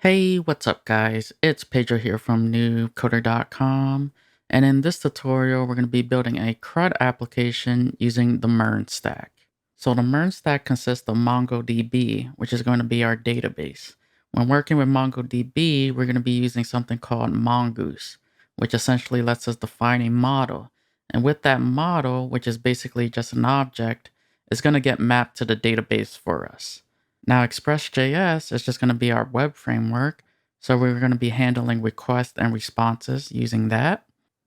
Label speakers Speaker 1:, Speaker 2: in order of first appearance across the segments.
Speaker 1: Hey, what's up guys? It's Pedro here from newcoder.com, and in this tutorial we're going to be building a CRUD application using the MERN stack. So the MERN stack consists of MongoDB, which is going to be our database. When working with MongoDB, we're going to be using something called Mongoose, which essentially lets us define a model. And with that model, which is basically just an object, it's going to get mapped to the database for us. Now, Express.js is just going to be our web framework. So we're going to be handling requests and responses using that.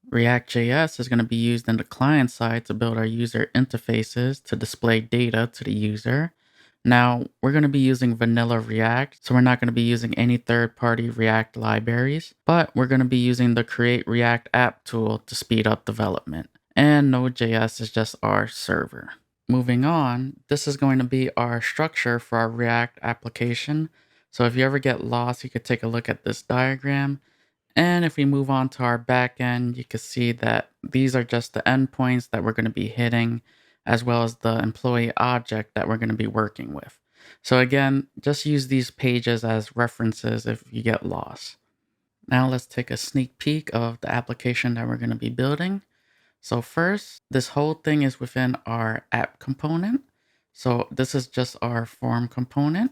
Speaker 1: React.js is going to be used in the client side to build our user interfaces to display data to the user. Now, we're going to be using vanilla React, so we're not going to be using any third-party React libraries, but we're going to be using the Create React App tool to speed up development. And Node.js is just our server. Moving on, this is going to be our structure for our React application. So if you ever get lost, you could take a look at this diagram. And if we move on to our backend, you can see that these are just the endpoints that we're going to be hitting, as well as the employee object that we're going to be working with. So again, just use these pages as references if you get lost. Now let's take a sneak peek of the application that we're going to be building. So first, this whole thing is within our app component. So this is just our form component.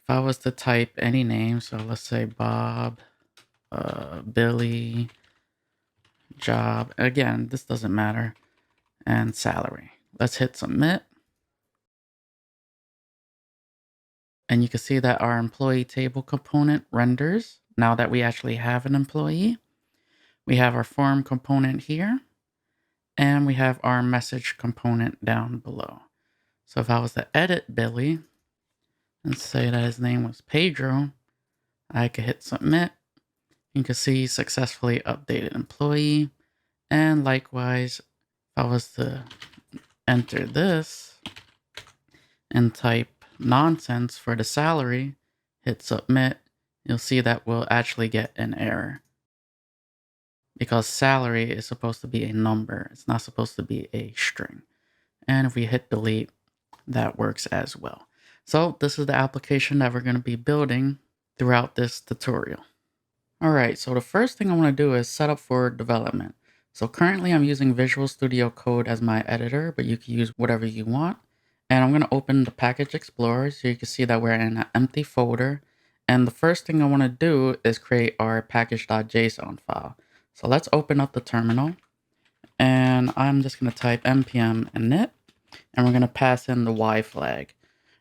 Speaker 1: If I was to type any name, so let's say Bob, Billy, job. Again, this doesn't matter. And salary. Let's hit submit. And you can see that our employee table component renders now that we actually have an employee. We have our form component here. And we have our message component down below. So if I was to edit Billy and say that his name was Pedro, I could hit submit. You can see successfully updated employee. And likewise, if I was to enter this and type nonsense for the salary, hit submit, you'll see that we'll actually get an error. Because salary is supposed to be a number. It's not supposed to be a string. And if we hit delete, that works as well. So this is the application that we're going to be building throughout this tutorial. All right, so the first thing I want to do is set up for development. So currently I'm using Visual Studio Code as my editor, but you can use whatever you want. And I'm going to open the Package Explorer so you can see that we're in an empty folder. And the first thing I want to do is create our package.json file. So let's open up the terminal. And I'm just going to type npm init. And we're going to pass in the Y flag.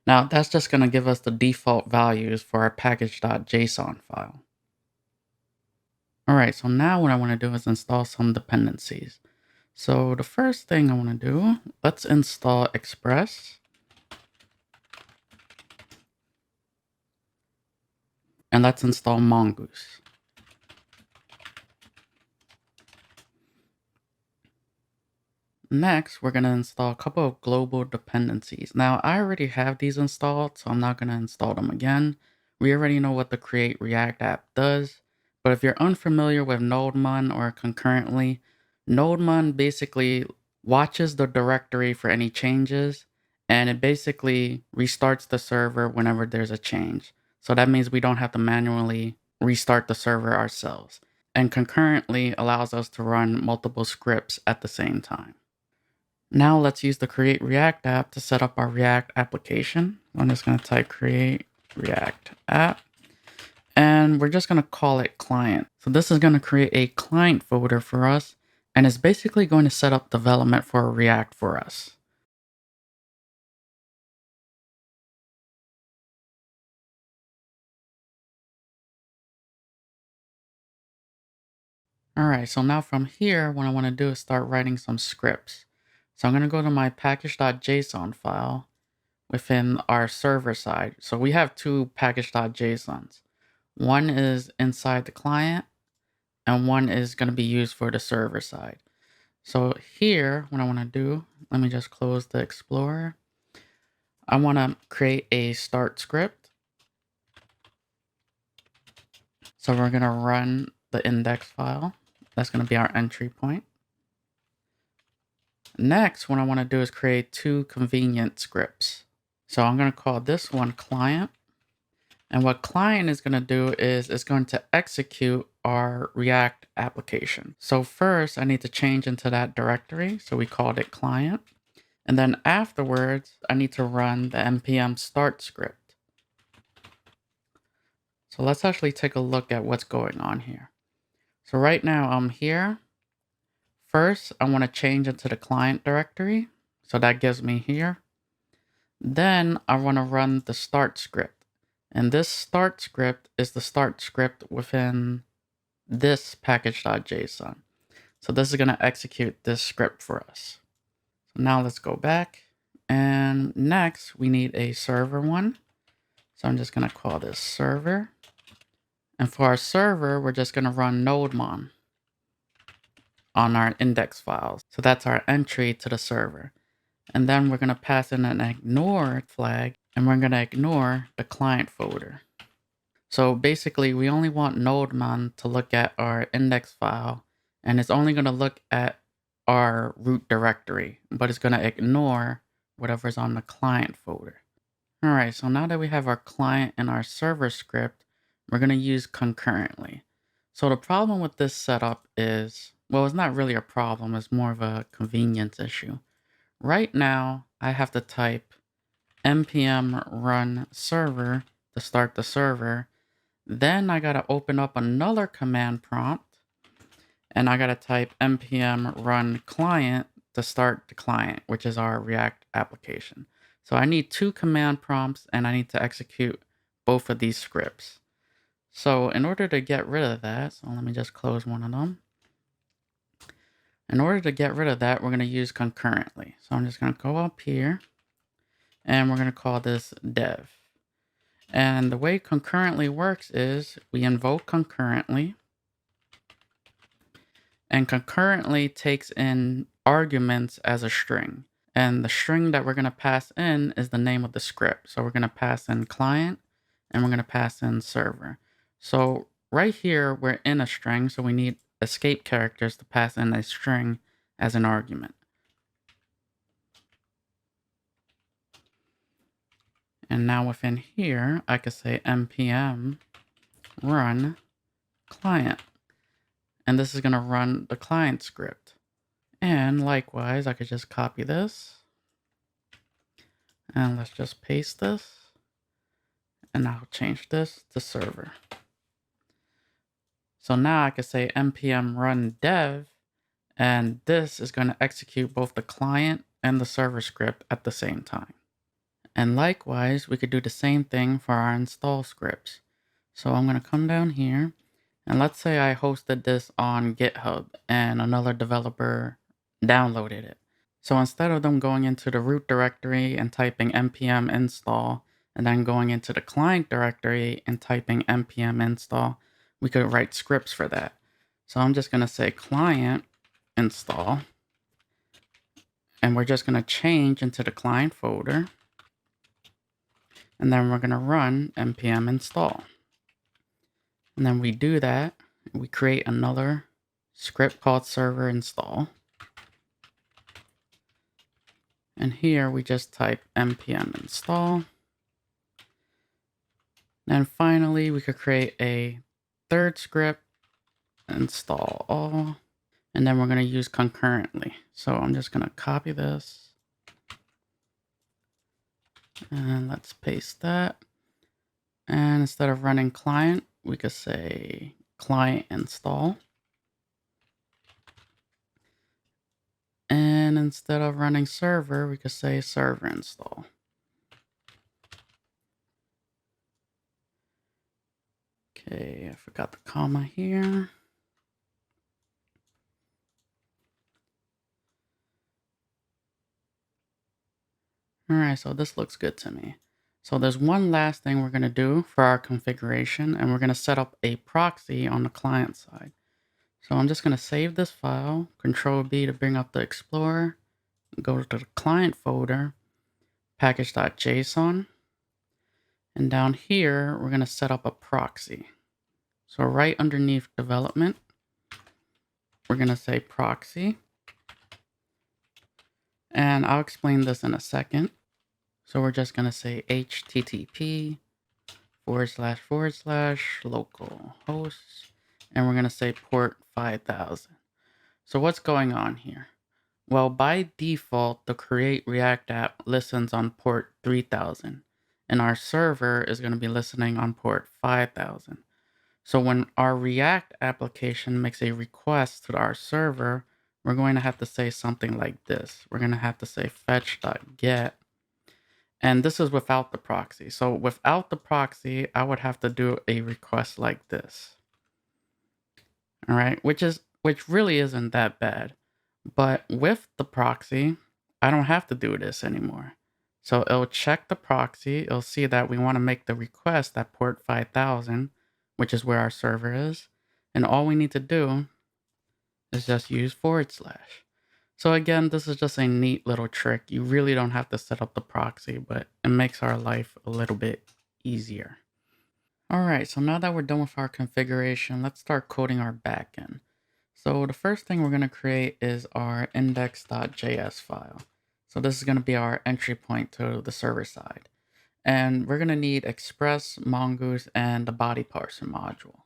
Speaker 1: Now that's just going to give us the default values for our package.json file. All right, so now what I want to do is install some dependencies. So the first thing I want to do, let's install Express. And let's install Mongoose. Next, we're going to install a couple of global dependencies. Now, I already have these installed, so I'm not going to install them again. We already know what the Create React app does. But if you're unfamiliar with NodeMon or concurrently, NodeMon basically watches the directory for any changes, and it basically restarts the server whenever there's a change. So that means we don't have to manually restart the server ourselves. And concurrently allows us to run multiple scripts at the same time. Now let's use the Create React app to set up our React application. I'm just going to type Create React app. And we're just going to call it client. So this is going to create a client folder for us. And it's basically going to set up development for React for us. All right, so now from here, what I want to do is start writing some scripts. So I'm going to go to my package.json file within our server side. So we have two package.jsons. One is inside the client, and one is going to be used for the server side. So here, what I want to do, let me just close the Explorer. I want to create a start script. So we're going to run the index file. That's going to be our entry point. Next, what I want to do is create two convenient scripts. So I'm going to call this one client, And what client is going to do is it's going to execute our React application. So first I need to change into that directory. So we called it client. And then afterwards, I need to run the npm start script. So let's actually take a look at what's going on here. So right now I'm here. First, I want to change into the client directory. So that gives me here. Then I want to run the start script. And this start script is the start script within this package.json. So this is going to execute this script for us. So now let's go back. And next we need a server one. So I'm just going to call this server. And for our server, we're just going to run nodemon on our index files. So that's our entry to the server. And then we're going to pass in an ignore flag, and we're going to ignore the client folder. So basically, we only want nodemon to look at our index file, and it's only going to look at our root directory, but it's going to ignore whatever's on the client folder. All right, so now that we have our client and our server script, we're going to use concurrently. So the problem with this setup is, well, it's not really a problem, it's more of a convenience issue. Right now, I have to type npm run server to start the server. Then I got to open up another command prompt, and I got to type npm run client to start the client, which is our React application. So I need 2 command prompts, and I need to execute both of these scripts. So in order to get rid of that, so let me just close one of them. In order to get rid of that, we're going to use concurrently. So I'm just going to go up here, and we're going to call this dev. And the way concurrently works is we invoke concurrently, and concurrently takes in arguments as a string. And the string that we're going to pass in is the name of the script. So we're going to pass in client, and we're going to pass in server. So right here, we're in a string, so we need escape characters to pass in a string as an argument. And now within here, I could say npm run client. And this is going to run the client script. And likewise, I could just copy this. And let's just paste this. And I'll change this to server. So now I could say npm run dev. And this is going to execute both the client and the server script at the same time. And likewise, we could do the same thing for our install scripts. So I'm going to come down here, and let's say I hosted this on GitHub and another developer downloaded it. So instead of them going into the root directory and typing npm install, and then going into the client directory and typing npm install, we could write scripts for that. So I'm just going to say client install, and we're just going to change into the client folder. And then we're going to run npm install. And then we do that. We create another script called server install. And here we just type npm install. And finally, we could create a third script, install all. And then we're going to use concurrently. So I'm just going to copy this. And let's paste that. And instead of running client, we could say client install. And instead of running server, we could say server install. Okay, I forgot the comma here. All right, so this looks good to me. So there's one last thing we're going to do for our configuration, and we're going to set up a proxy on the client side. So I'm just going to save this file, Control B to bring up the Explorer, go to the client folder, package.json, and down here, we're going to set up a proxy. So right underneath development, we're going to say proxy. And I'll explain this in a second. So we're just going to say HTTP / local host, and we're going to say port 5000. So what's going on here? Well, by default, the create React app listens on port 3000, and our server is going to be listening on port 5000. So when our React application makes a request to our server, we're going to have to say something like this. We're going to have to say fetch.get, and this is without the proxy. So without the proxy, I would have to do a request like this. All right, which really isn't that bad. But with the proxy, I don't have to do this anymore. So it'll check the proxy, it'll see that we want to make the request at port 5000, which is where our server is. And all we need to do is just use /. So again, this is just a neat little trick. You really don't have to set up the proxy, but it makes our life a little bit easier. All right, so now that we're done with our configuration, let's start coding our backend. So the first thing we're going to create is our index.js file. So this is going to be our entry point to the server side. And we're going to need Express, Mongoose, and the body parser module.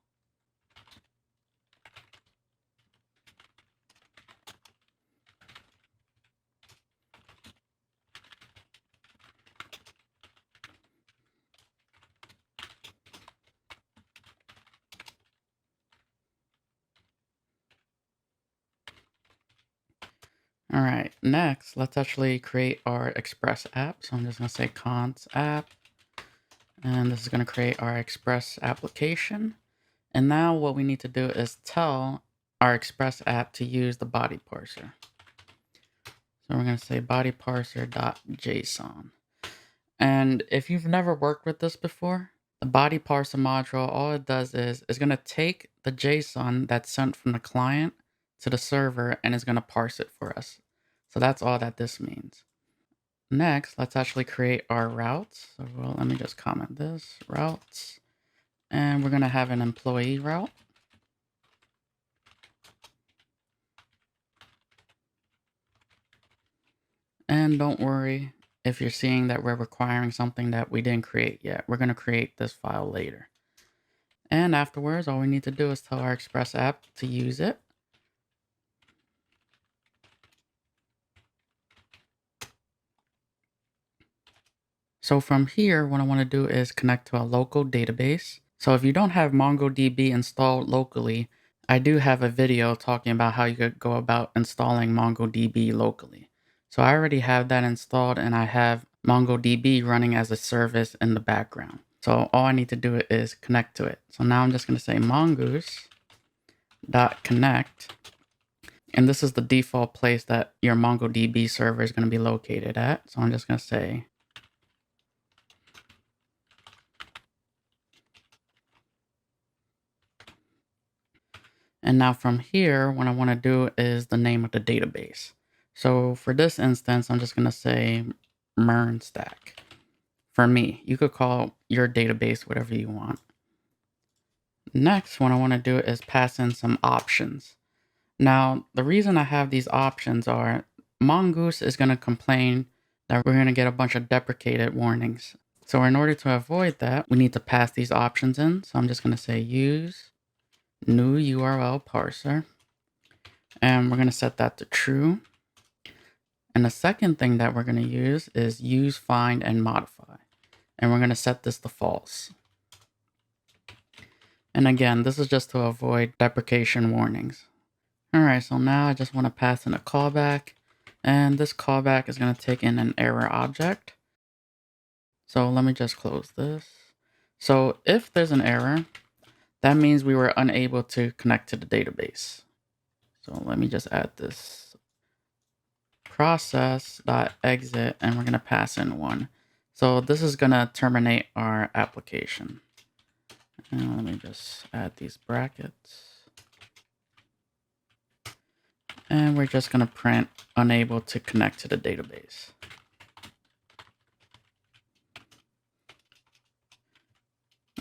Speaker 1: All right, next, let's actually create our Express app. So I'm just going to say const app, and this is going to create our Express application. And now what we need to do is tell our Express app to use the body parser. So we're going to say body parser.json. And if you've never worked with this before, the body parser module, all it does is going to take the JSON that's sent from the client to the server and is going to parse it for us. So that's all that this means. Next, let's actually create our routes. So let me just comment this, routes. And we're going to have an employee route. And don't worry if you're seeing that we're requiring something that we didn't create yet. We're going to create this file later. And afterwards, all we need to do is tell our Express app to use it. So from here, what I want to do is connect to a local database. So if you don't have MongoDB installed locally, I do have a video talking about how you could go about installing MongoDB locally. So I already have that installed and I have MongoDB running as a service in the background. So all I need to do is connect to it. So now I'm just going to say mongoose.connect. And this is the default place that your MongoDB server is going to be located at. So I'm just going to say and now from here, what I want to do is the name of the database. So for this instance, I'm just going to say MERN stack. For me, you could call your database whatever you want. Next, what I want to do is pass in some options. Now, the reason I have these options are Mongoose is going to complain that we're going to get a bunch of deprecated warnings. So in order to avoid that, we need to pass these options in. So I'm just going to say use new URL parser. And we're going to set that to true. And the second thing that we're going to use is use, find, and modify. And we're going to set this to false. And again, this is just to avoid deprecation warnings. All right, so now I just want to pass in a callback. And this callback is going to take in an error object. So let me just close this. So if there's an error, that means we were unable to connect to the database. So let me just add this process.exit, and we're going to pass in 1. So this is going to terminate our application. And let me just add these brackets. And we're just going to print unable to connect to the database.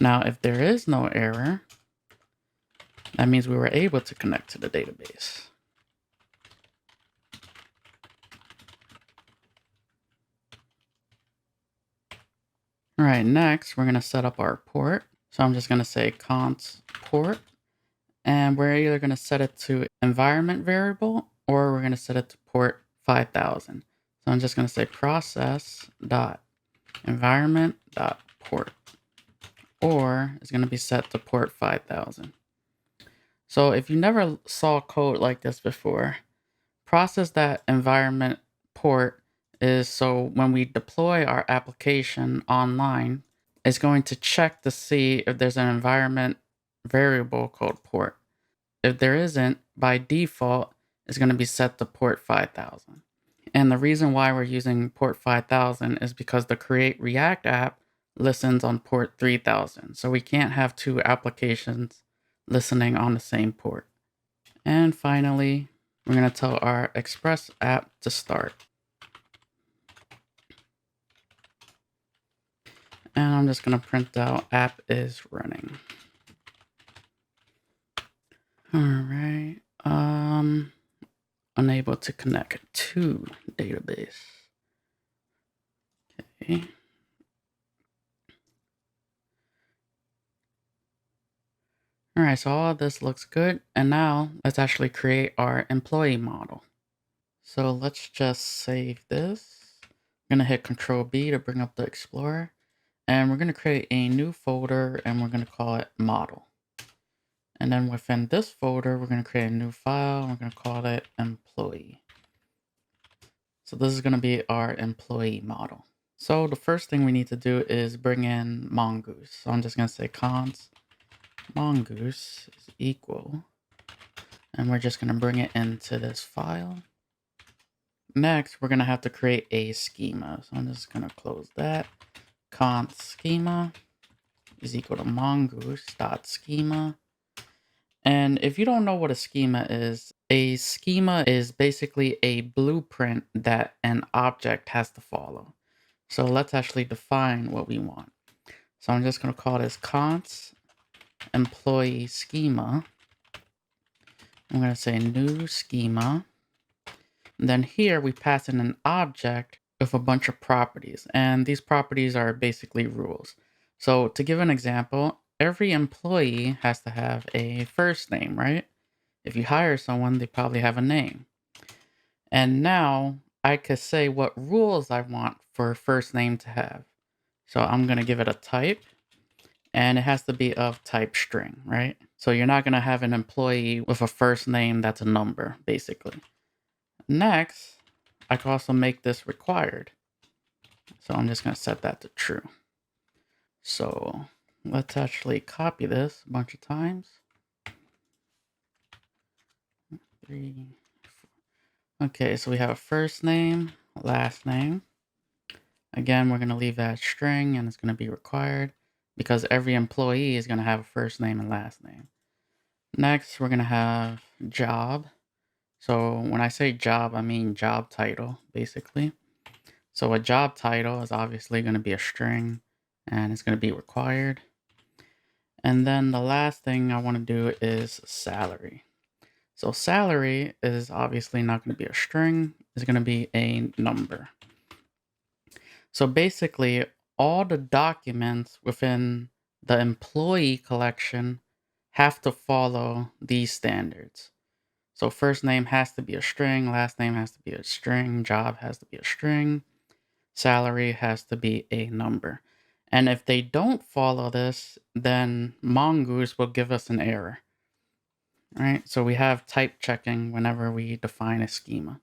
Speaker 1: Now, if there is no error, that means we were able to connect to the database. All right, next we're going to set up our port. So I'm just going to say const port, and we're either going to set it to environment variable or we're going to set it to port 5000. So I'm just going to say process dot environment dot port, or it's going to be set to port 5000. So if you never saw code like this before, process that environment port is so when we deploy our application online, it's going to check to see if there's an environment variable called port. If there isn't, by default, it's going to be set to port 5000. And the reason why we're using port 5000 is because the Create React app listens on port 3000. So we can't have two applications listening on the same port. And finally, we're going to tell our Express app to start. And I'm just going to print out app is running. All right. Unable to connect to database. Okay. All right, so all of this looks good. And now let's actually create our employee model. So let's just save this. I'm going to hit Control B to bring up the Explorer. And we're going to create a new folder and we're going to call it model. And then within this folder, we're going to create a new file. And we're going to call it employee. So this is going to be our employee model. So the first thing we need to do is bring in Mongoose. So I'm just going to say const Mongoose is equal. And we're just going to bring it into this file. Next, we're going to have to create a schema. So I'm just going to close that. Const schema is equal to mongoose.schema. And if you don't know what a schema is basically a blueprint that an object has to follow. So let's actually define what we want. So I'm just going to call this const employee schema. I'm going to say new schema. And then here we pass in an object with a bunch of properties. And these properties are basically rules. So to give an example, every employee has to have a first name, right? If you hire someone, they probably have a name. And now I could say what rules I want for first name to have. So I'm going to give it a type, and it has to be of type string, right? So you're not going to have an employee with a first name that's a number, basically. Next, I can also make this required. So I'm just going to set that to true. So let's actually copy this a bunch of times. 3, 4. Okay, so we have a first name, last name. Again, we're going to leave that string and it's going to be required because every employee is going to have a first name and last name. Next, we're going to have job. So when I say job, I mean job title, basically. So a job title is obviously going to be a string and it's going to be required. And then the last thing I want to do is salary. So salary is obviously not going to be a string. It's going to be a number. So basically, all the documents within the employee collection have to follow these standards. So first name has to be a string, last name has to be a string, job has to be a string, salary has to be a number. And if they don't follow this, then Mongoose will give us an error. Right? So we have type checking whenever we define a schema.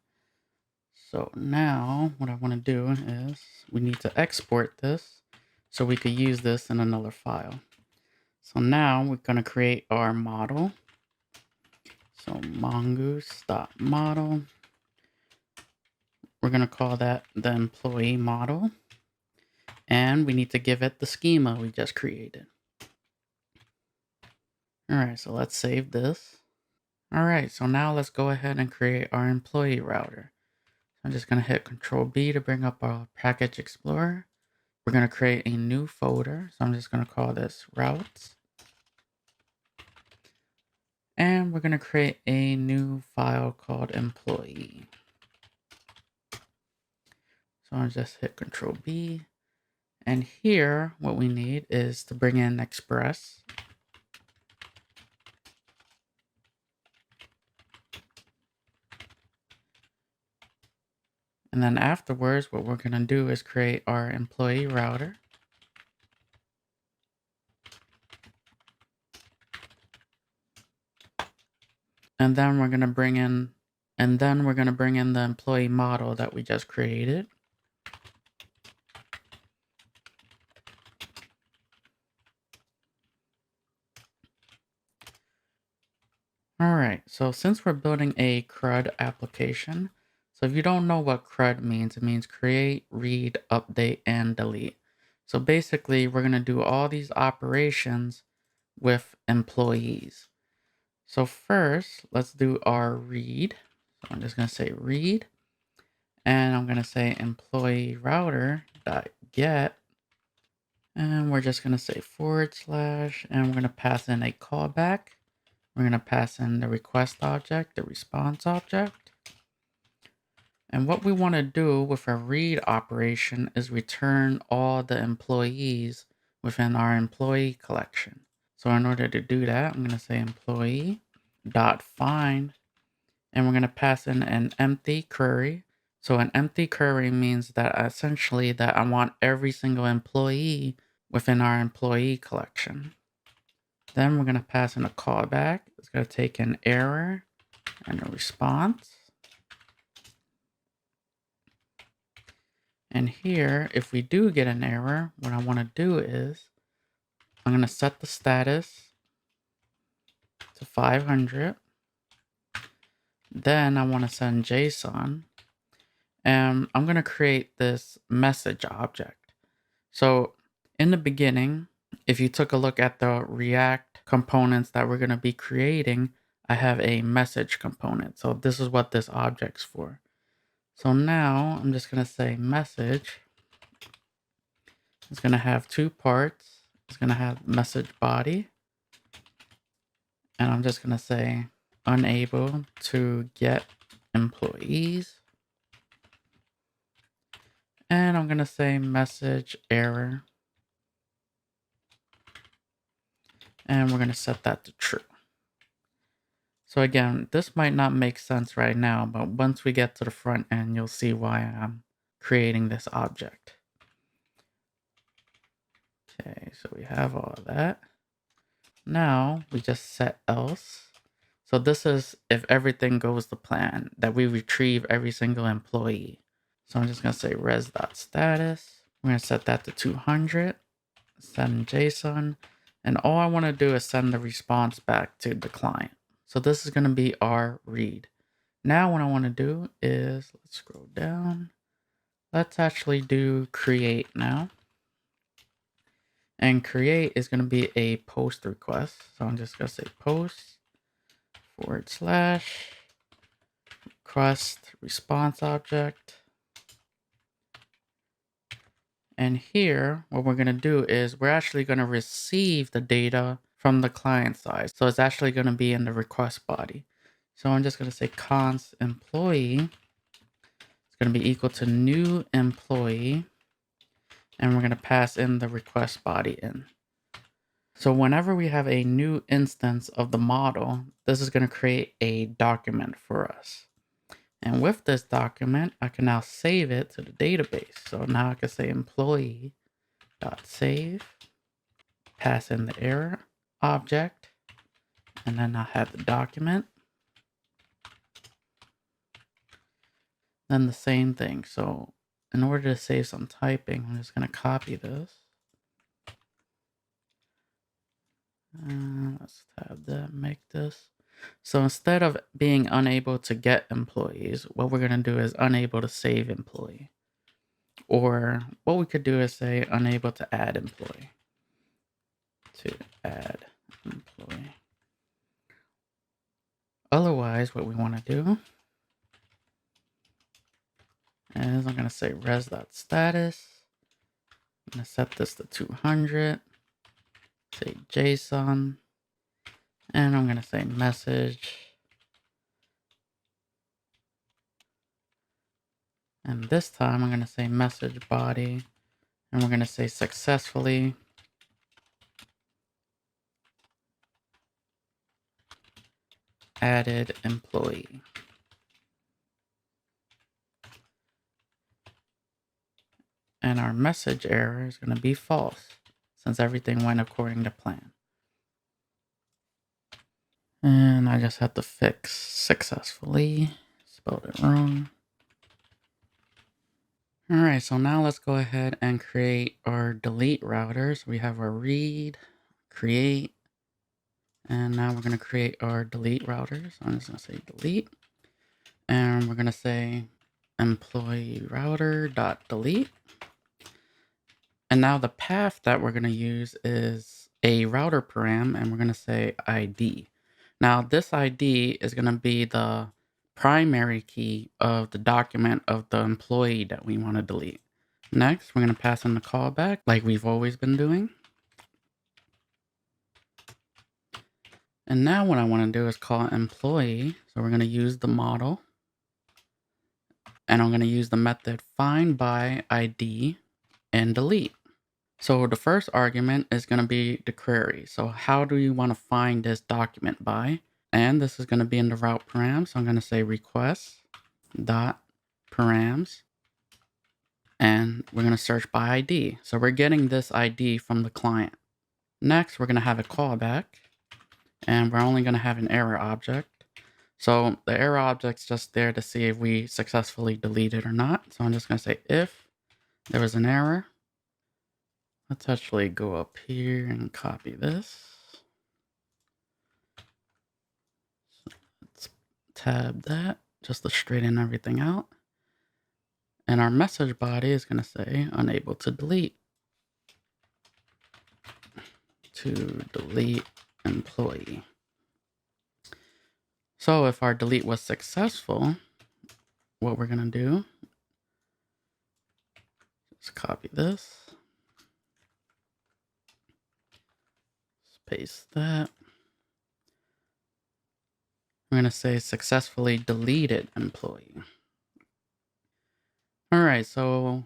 Speaker 1: So now what I want to do is we need to export this so we could use this in another file. So now we're going to create our model. So mongoose.model. We're going to call that the employee model. And we need to give it the schema we just created. All right, so let's save this. All right, so now let's go ahead and create our employee router. I'm just going to hit Control B to bring up our package explorer. We're going to create a new folder. So I'm just going to call this routes. And we're going to create a new file called employee. So I'll just hit Control B. And here, what we need is to bring in express. And then afterwards, what we're going to do is create our employee router. And then we're going to bring in the employee model that we just created. All right, so since we're building a CRUD application, so if you don't know what CRUD means, it means create, read, update, and delete. So basically, we're going to do all these operations with employees. So first, let's do our read. So I'm just going to say read, and I'm going to say employee router dot get, and we're just going to say /, and we're going to pass in a callback. We're going to pass in the request object, the response object. And what we want to do with a read operation is return all the employees within our employee collection. So in order to do that, I'm going to say employee dot find, and we're going to pass in an empty query. So an empty query means that essentially that I want every single employee within our employee collection. Then we're going to pass in a callback. It's going to take an error and a response. And here, if we do get an error, what I want to do is I'm going to set the status to 500. Then I want to send JSON. And I'm going to create this message object. So in the beginning, if you took a look at the React components that we're going to be creating, I have a message component. So this is what this object's for. So now I'm just going to say message. It's going to have two parts. It's going to have message body. And I'm just going to say unable to get employees. And I'm going to say message error. And we're going to set that to true. So again, this might not make sense right now, but once we get to the front end, you'll see why I'm creating this object. Okay, so we have all of that. Now we just set else. So this is if everything goes to plan, that we retrieve every single employee. So I'm just going to say res.status. We're going to set that to 200, send JSON, and all I want to do is send the response back to the client. So this is going to be our read. Now what I want to do is, let's scroll down. Let's actually do create now. And create is going to be a post request. So I'm just going to say post / request response object. And here, what we're going to do is we're actually going to receive the data from the client side. So it's actually going to be in the request body. So I'm just going to say const employee. It's going to be equal to new employee. And we're going to pass in the request body in. So whenever we have a new instance of the model, this is going to create a document for us. And with this document, I can now save it to the database. So now I can say employee.save, pass in the error object, and then I have the document. Then the same thing. So in order to save some typing, I'm just going to copy this. Let's tab that, make this. So instead of being unable to get employees, what we're going to do is unable to save employee. Or what we could do is say unable to add employee. To add employee. Otherwise, what we want to do is I'm going to say res.status. I'm going to set this to 200. Say JSON. And I'm going to say message. And this time I'm going to say message body. And we're going to say successfully added employee. And our message error is going to be false since everything went according to plan. And I just have to fix successfully. Spelled it wrong. All right, so now let's go ahead and create our delete routers. We have our read, create, and now we're going to create our delete routers. I'm just going to say delete, and we're going to say employee router dot delete. And now the path that we're going to use is a router param, and we're going to say ID. Now this ID is going to be the primary key of the document of the employee that we want to delete. Next, we're going to pass in the callback like we've always been doing. And now what I want to do is call employee. So we're going to use the model. And I'm going to use the method find by ID and delete. So the first argument is going to be the query. So how do you want to find this document by? And this is going to be in the route param. So I'm going to say request dot params. And we're going to search by ID. So we're getting this ID from the client. Next, we're going to have a callback. And we're only going to have an error object. So the error object's just there to see if we successfully deleted or not. So I'm just going to say if there was an error. Let's actually go up here and copy this. So let's tab that just to straighten everything out. And our message body is going to say unable to delete. To delete employee. So if our delete was successful, what we're going to do is copy this. Paste that. I'm going to say successfully deleted employee. All right, so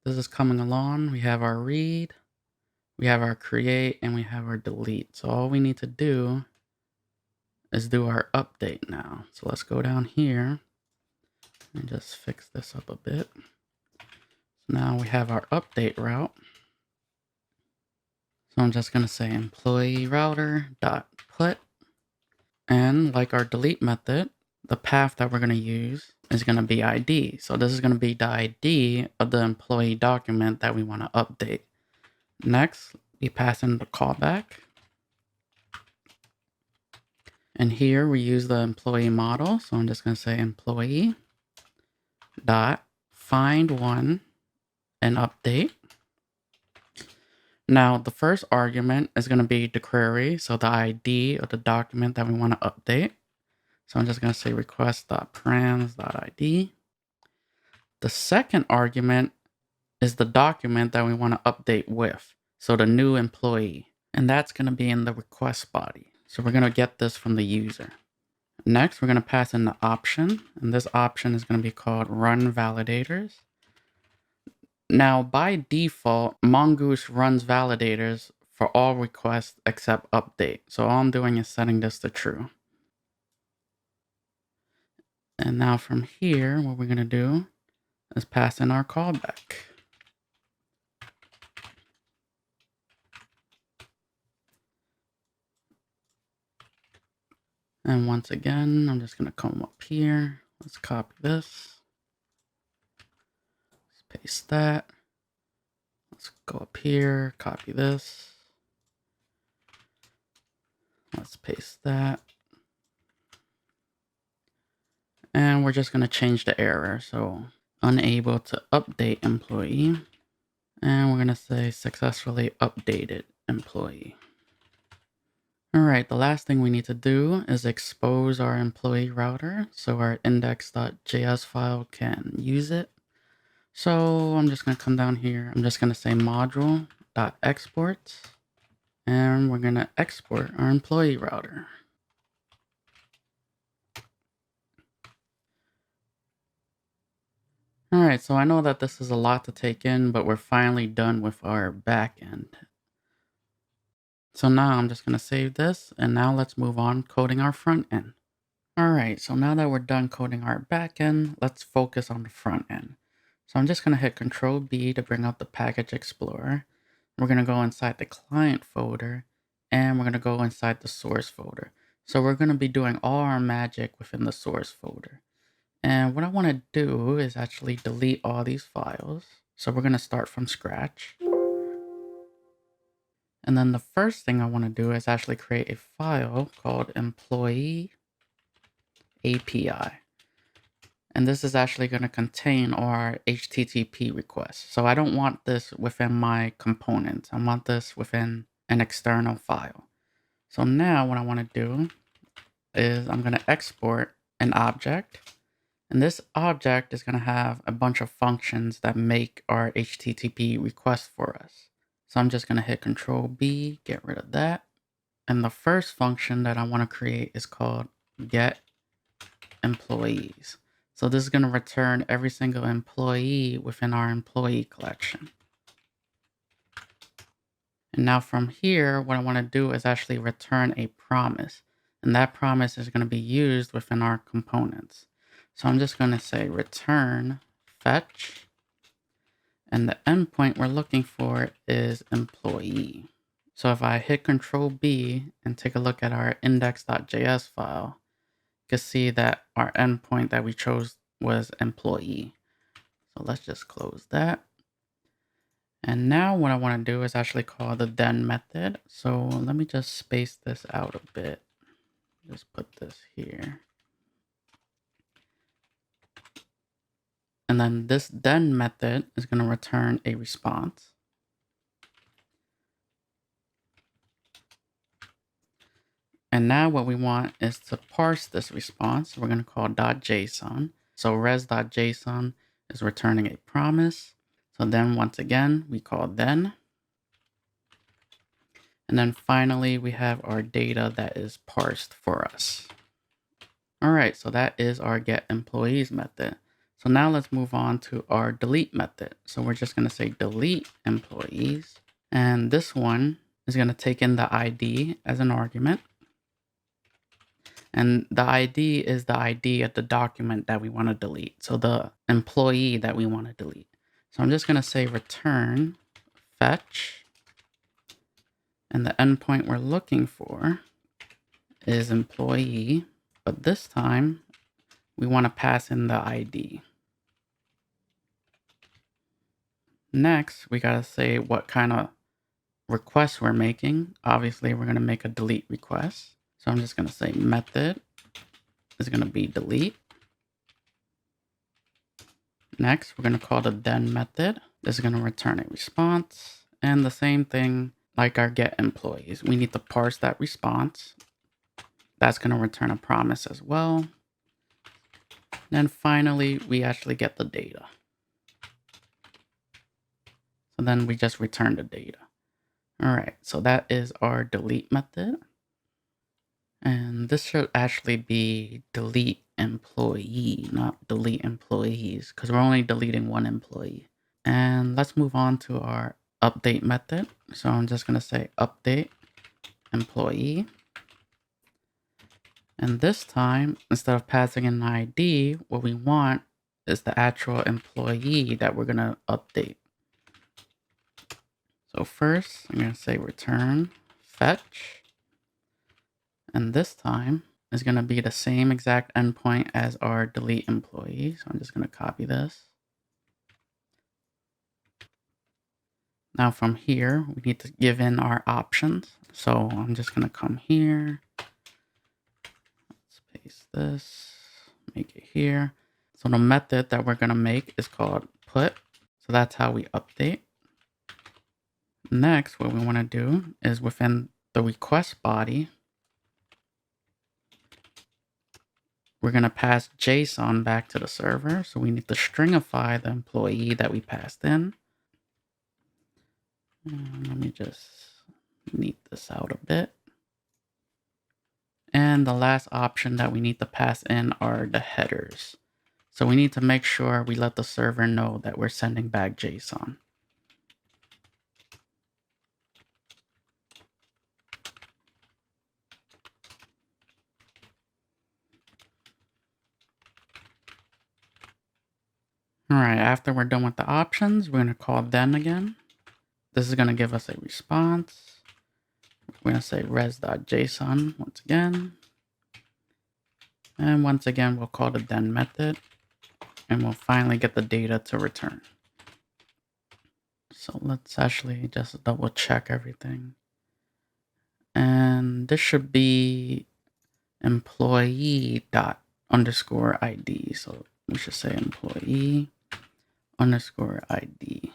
Speaker 1: this is coming along. We have our read, we have our create, and we have our delete. So all we need to do is do our update now. So let's go down here and just fix this up a bit. So now we have our update route. So I'm just going to say employee router dot put. And like our delete method, the path that we're going to use is going to be ID. So this is going to be the ID of the employee document that we want to update. Next, we pass in the callback. And here we use the employee model. So I'm just going to say employee dot find one and update. Now the first argument is going to be the query. So the ID of the document that we want to update. So I'm just going to say request.params.id. The second argument is the document that we want to update with. So the new employee. And that's going to be in the request body. So we're going to get this from the user. Next, we're going to pass in the option. And this option is going to be called run validators. Now, by default, Mongoose runs validators for all requests except update. So all I'm doing is setting this to true. And now from here, what we're going to do is pass in our callback. And once again, I'm just going to come up here. Let's copy this. Let's paste that. Let's go up here, copy this. Let's paste that. And we're just going to change the error. So unable to update employee. And we're going to say successfully updated employee. All right, the last thing we need to do is expose our employee router so our index.js file can use it. So I'm just going to come down here. I'm just going to say module.export. And we're going to export our employee router. All right, so I know that this is a lot to take in, but we're finally done with our back end. So now I'm just going to save this, and now let's move on coding our front end. All right, so now that we're done coding our back end, let's focus on the front end. So I'm just going to hit Control B to bring up the Package Explorer. We're going to go inside the client folder, and we're going to go inside the source folder. So we're going to be doing all our magic within the source folder. And what I want to do is actually delete all these files. So we're going to start from scratch. And then the first thing I want to do is actually create a file called employee API. And this is actually going to contain our HTTP requests. So I don't want this within my components. I want this within an external file. So now what I want to do is I'm going to export an object. And this object is going to have a bunch of functions that make our HTTP request for us. So I'm just going to hit Control B, get rid of that. And the first function that I want to create is called get employees. So this is going to return every single employee within our employee collection. And now from here, what I want to do is actually return a promise. And that promise is going to be used within our components. So I'm just going to say return fetch. And the endpoint we're looking for is employee. So if I hit Control B and take a look at our index.js file, you can see that our endpoint that we chose was employee. So let's just close that. And now what I want to do is actually call the then method. So let me just space this out a bit. Just put this here. And then this then method is going to return a response. And now what we want is to parse this response. We're going to call .json. So res.json is returning a promise. So then once again, we call then. And then finally, we have our data that is parsed for us. All right, so that is our get employees method. So now let's move on to our delete method. So we're just going to say delete employees. And this one is going to take in the ID as an argument. And the ID is the ID of the document that we want to delete. So the employee that we want to delete. So I'm just going to say return fetch. And the endpoint we're looking for is employee. But this time we want to pass in the ID. Next, we got to say what kind of request we're making. Obviously, we're going to make a delete request. So I'm just going to say method is going to be delete. Next, we're going to call the then method. This is going to return a response. And the same thing like our get employees. We need to parse that response. That's going to return a promise as well. Then finally, we actually get the data. So then we just return the data. All right, so that is our delete method. And this should actually be delete employee, not delete employees, because we're only deleting one employee. And let's move on to our update method. So I'm just going to say update employee. And this time, instead of passing an ID, what we want is the actual employee that we're going to update. So first, I'm going to say return fetch. And this time is going to be the same exact endpoint as our delete employee. So I'm just going to copy this. Now from here, we need to give in our options. So I'm just going to come here. Let's paste this, make it here. So the method that we're going to make is called put. So that's how we update. Next, what we want to do is within the request body, we're going to pass JSON back to the server. So we need to stringify the employee that we passed in. Let me just neat this out a bit. And the last option that we need to pass in are the headers. So we need to make sure we let the server know that we're sending back JSON. All right, after we're done with the options, we're going to call then again. This is going to give us a response. We're going to say res.json once again. And once again, we'll call the then method. And we'll finally get the data to return. So let's actually just double check everything. And this should be employee dot underscore ID. So we should say employee underscore ID.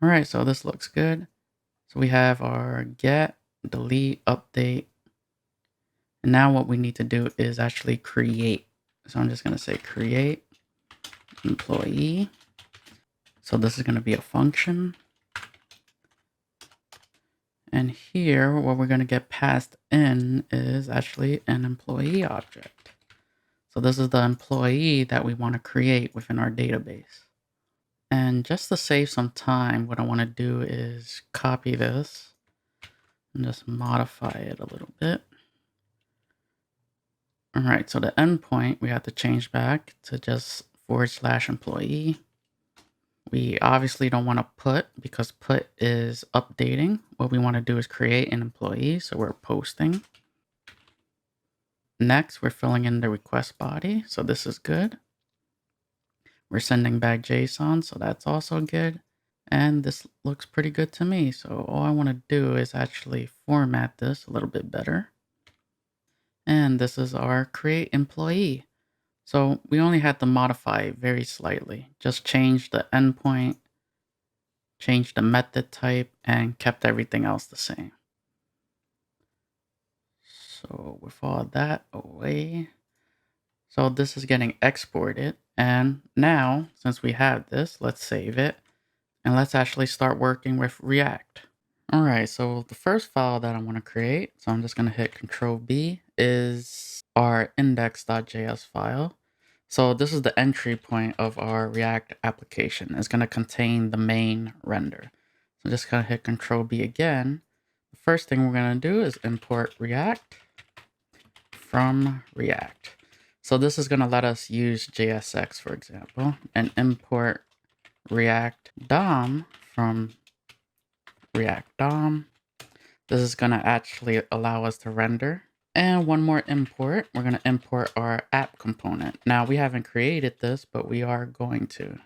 Speaker 1: All right, so this looks good. So we have our get, delete, update. And now what we need to do is actually create. So I'm just going to say create employee. So this is going to be a function. And here, what we're going to get passed in is actually an employee object. So this is the employee that we want to create within our database. And just to save some time, what I want to do is copy this and just modify it a little bit. All right, so the endpoint, we have to change back to just /employee. We obviously don't want to put because put is updating. What we want to do is create an employee, so we're posting. Next, we're filling in the request body, so this is good. We're sending back JSON, so that's also good. And this looks pretty good to me. So all I want to do is actually format this a little bit better. And this is our create employee. So we only had to modify it very slightly. Just change the endpoint, change the method type, and kept everything else the same. So with all that away, so this is getting exported. And now, since we have this, let's save it. And let's actually start working with React. All right, so the first file that I want to create, so I'm just going to hit Control B, is our index.js file. So this is the entry point of our React application. It's going to contain the main render. So just going to hit Control B again. The first thing we're going to do is import React from React. So this is going to let us use JSX, for example, and import React DOM from React DOM. This is going to actually allow us to render. And one more import, we're going to import our app component. Now we haven't created this, but we are going to.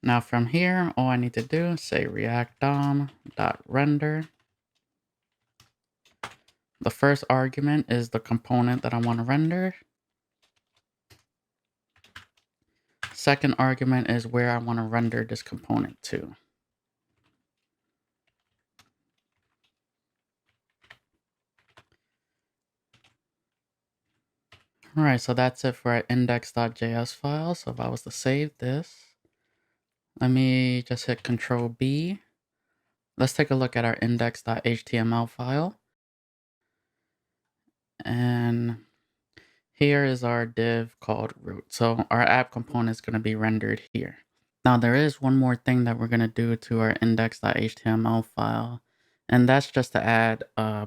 Speaker 1: Now from here, all I need to do is say React DOM.render. The first argument is the component that I want to render. Second argument is where I want to render this component to. All right, so that's it for our index.js file. So if I was to save this, let me just hit Control B. Let's take a look at our index.html file. And here is our div called root. So our app component is going to be rendered here. Now there is one more thing that we're going to do to our index.html file. And that's just to add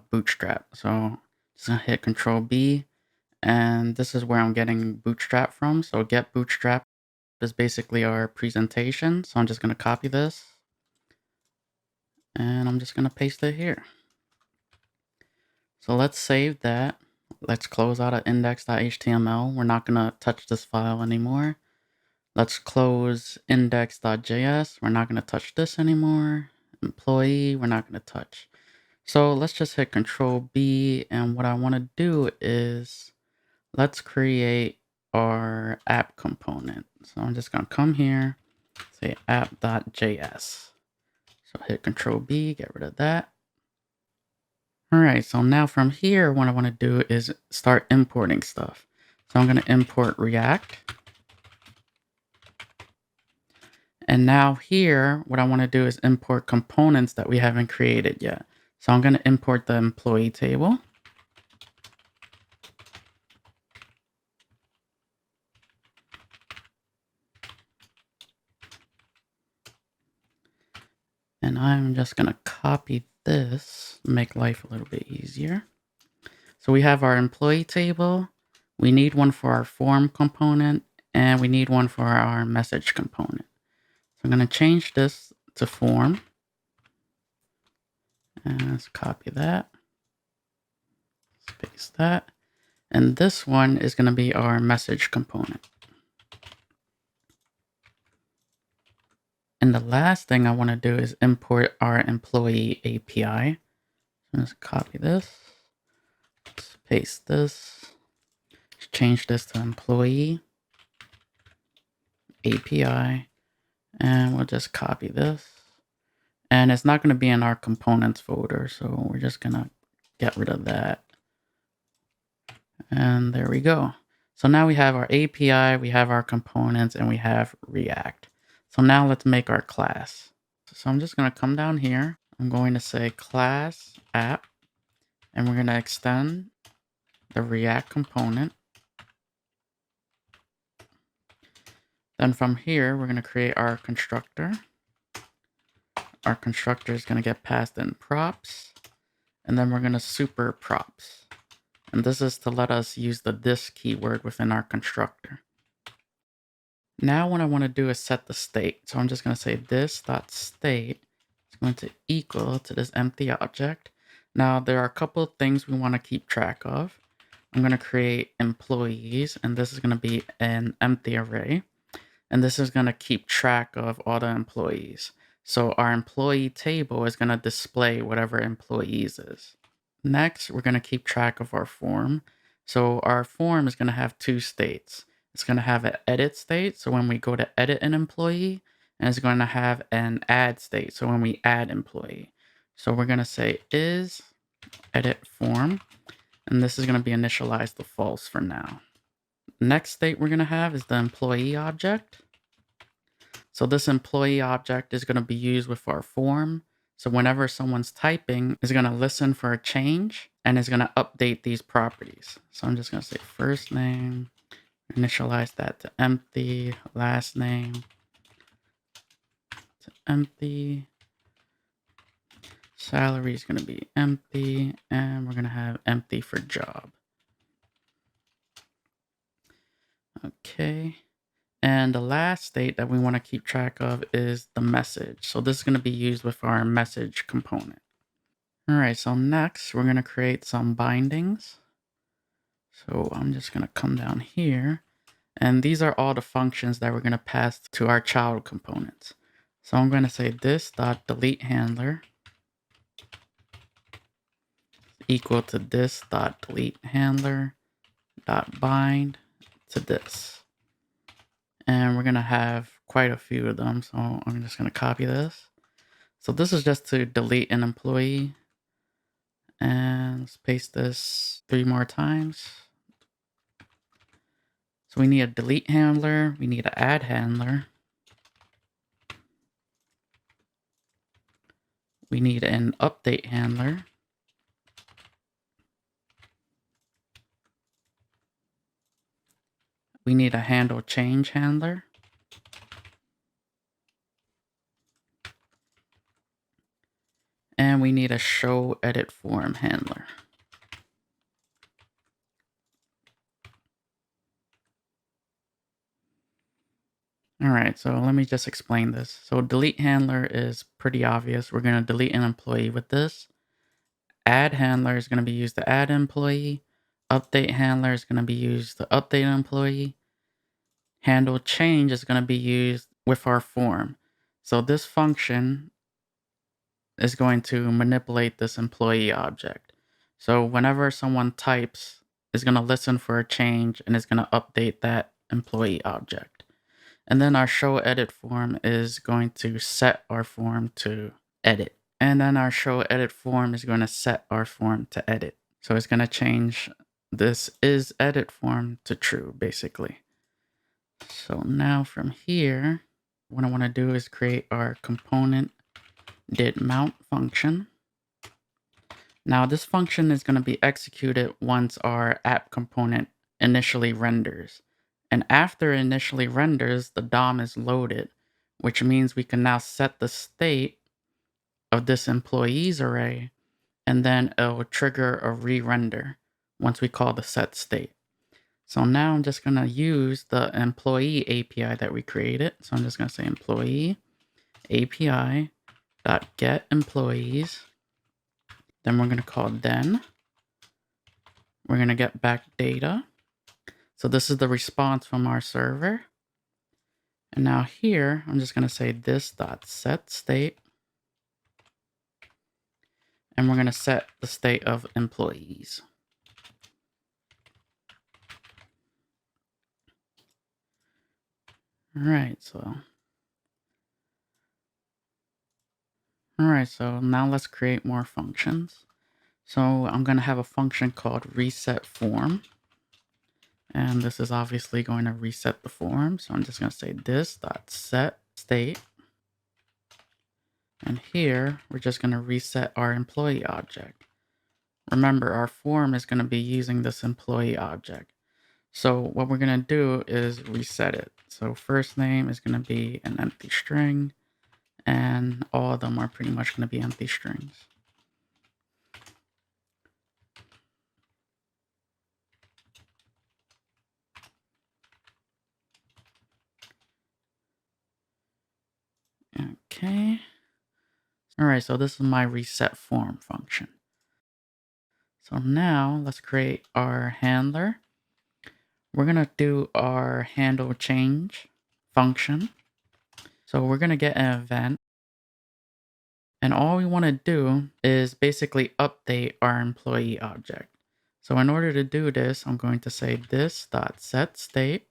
Speaker 1: bootstrap. So just going to hit Control B. And this is where I'm getting bootstrap from. So get bootstrap is basically our presentation. So I'm just going to copy this. And I'm just going to paste it here. So let's save that. Let's close out of index.html. We're not going to touch this file anymore. Let's close index.js. We're not going to touch this anymore. Employee, we're not going to touch. So let's just hit Control B. And what I want to do is let's create our app component. So I'm just going to come here, say app.js. So hit Control B, get rid of that. All right, so now from here, what I want to do is start importing stuff. So I'm going to import React. And now here, what I want to do is import components that we haven't created yet. So I'm going to import the employee table. And I'm just going to copy this, make life a little bit easier. So we have our employee table. We need one for our form component, and we need one for our message component. So I'm going to change this to form. And let's copy that. Paste that. And this one is going to be our message component. And the last thing I want to do is import our employee API. So let's copy this. Let's paste this. Let's change this to employee API. And we'll just copy this. And it's not going to be in our components folder. So we're just going to get rid of that. And there we go. So now we have our API, we have our components, and we have React. So now let's make our class. So I'm just going to come down here. I'm going to say class app, and we're going to extend the React component. Then from here, we're going to create our constructor. Our constructor is going to get passed in props, and then we're going to super props. And this is to let us use the this keyword within our constructor. Now what I want to do is set the state. So I'm just going to say this.state is going to equal to this empty object. Now there are a couple of things we want to keep track of. I'm going to create employees, and this is going to be an empty array. And this is going to keep track of all the employees. So our employee table is going to display whatever employees is. Next, we're going to keep track of our form. So our form is going to have two states. It's going to have an edit state, so when we go to edit an employee, and it's going to have an add state, so when we add employee. So we're going to say is edit form, and this is going to be initialized to false for now. Next state we're going to have is the employee object. So this employee object is going to be used with our form. So whenever someone's typing, it's going to listen for a change and is going to update these properties. So I'm just going to say first name, initialize that to empty, last name to empty, salary is going to be empty, and we're going to have empty for job. Okay. And the last state that we want to keep track of is the message. So this is going to be used with our message component. All right, so next we're going to create some bindings. So I'm just going to come down here. And these are all the functions that we're going to pass to our child components. So I'm going to say this.delete handler equal to this.delete handler dot bind to this. And we're going to have quite a few of them. So I'm just going to copy this. So this is just to delete an employee. And let's paste this 3 more times. So we need a delete handler. We need an add handler. We need an update handler. We need a handle change handler. And we need a show edit form handler. All right, so let me just explain this. So delete handler is pretty obvious. We're going to delete an employee with this. Add handler is going to be used to add employee. Update handler is going to be used to update an employee. Handle change is going to be used with our form. So this function is going to manipulate this employee object. So whenever someone types, it's going to listen for a change and it's going to update that employee object. And then our show edit form is going to set our form to edit. And then our show edit form is going to set our form to edit. So it's going to change this is edit form to true, basically. So now from here, what I want to do is create our component did mount function. Now this function is going to be executed once our app component initially renders. And after it initially renders, the DOM is loaded, which means we can now set the state of this employees array, and then it'll trigger a re-render once we call the set state. So now I'm just going to use the employee API that we created. So I'm just going to say employee API dot get employees. Then we're going to call then. We're going to get back data. So this is the response from our server. And now here, I'm just going to say this dot set state. And we're going to set the state of employees. All right, so now let's create more functions. So I'm going to have a function called reset form. And this is obviously going to reset the form. So I'm just going to say this dot set state. And here we're just going to reset our employee object. Remember, our form is going to be using this employee object. So what we're going to do is reset it. So first name is going to be an empty string, and all of them are pretty much going to be empty strings. Okay. All right, so this is my reset form function. So now let's create our handler. We're going to do our handle change function. So we're going to get an event. And all we want to do is basically update our employee object. So in order to do this, I'm going to say this dot set state.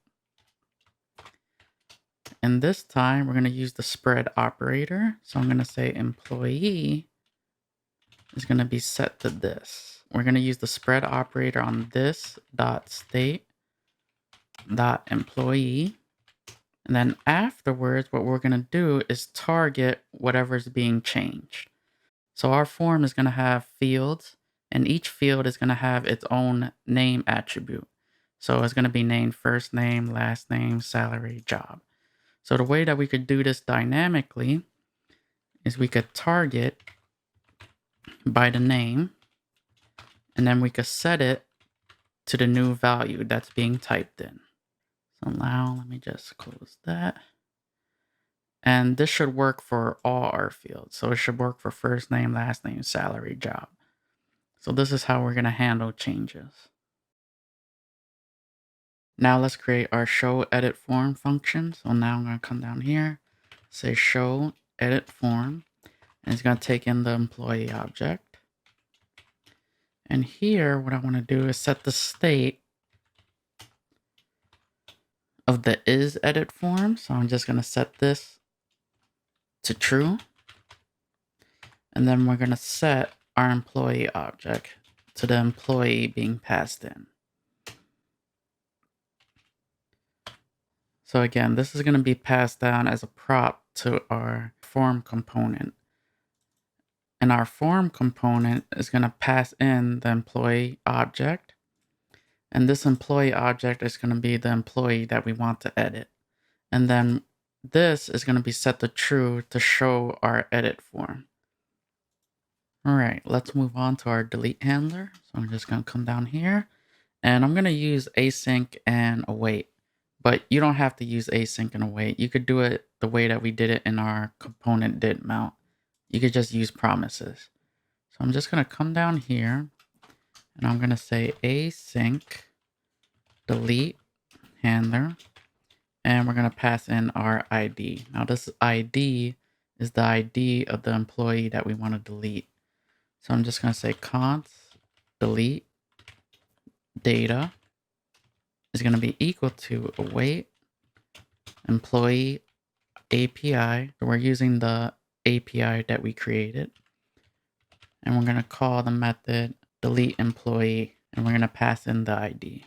Speaker 1: And this time we're going to use the spread operator. So I'm going to say employee is going to be set to this. We're going to use the spread operator on this dot state dot employee. And then afterwards, what we're going to do is target whatever's being changed. So our form is going to have fields, and each field is going to have its own name attribute. So it's going to be named first name, last name, salary, job. So the way that we could do this dynamically is we could target by the name, and then we could set it to the new value that's being typed in. So now let me just close that. And this should work for all our fields. So it should work for first name, last name, salary, job. So this is how we're going to handle changes. Now let's create our show edit form function. So now I'm going to come down here, say show edit form, and it's going to take in the employee object. And here, what I want to do is set the state of the is edit form. So I'm just going to set this to true. And then we're going to set our employee object to the employee being passed in. So again, this is going to be passed down as a prop to our form component. And our form component is going to pass in the employee object. And this employee object is going to be the employee that we want to edit. And then this is going to be set to true to show our edit form. All right, let's move on to our delete handler. So I'm just going to come down here, and I'm going to use async and await. But you don't have to use async and await. You could do it the way that we did it in our component did mount. You could just use promises. So I'm just going to come down here, and I'm going to say async delete handler, and we're going to pass in our ID. Now this ID is the ID of the employee that we want to delete. So I'm just going to say const delete data is going to be equal to await employee API. So we're using the API that we created. And we're going to call the method delete employee, and we're going to pass in the ID.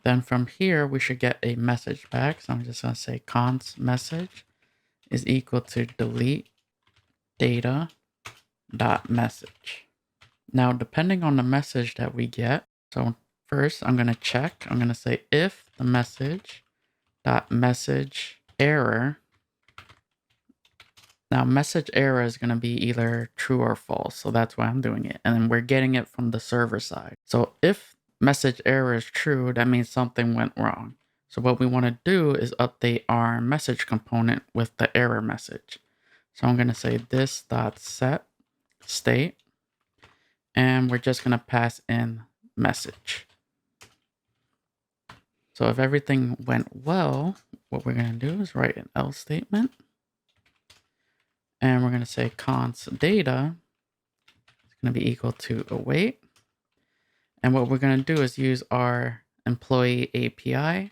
Speaker 1: Then from here, we should get a message back. So I'm just going to say const message is equal to delete data dot message. Now, depending on the message that we get, so first I'm going to check. I'm going to say if the message dot message error Now message error is going to be either true or false. So that's why I'm doing it. And then we're getting it from the server side. So if message error is true, that means something went wrong. So what we want to do is update our message component with the error message. So I'm going to say this.set state, and we're just going to pass in message. So if everything went well, what we're going to do is write an else statement. And we're going to say const data is going to be equal to await. And what we're going to do is use our employee API,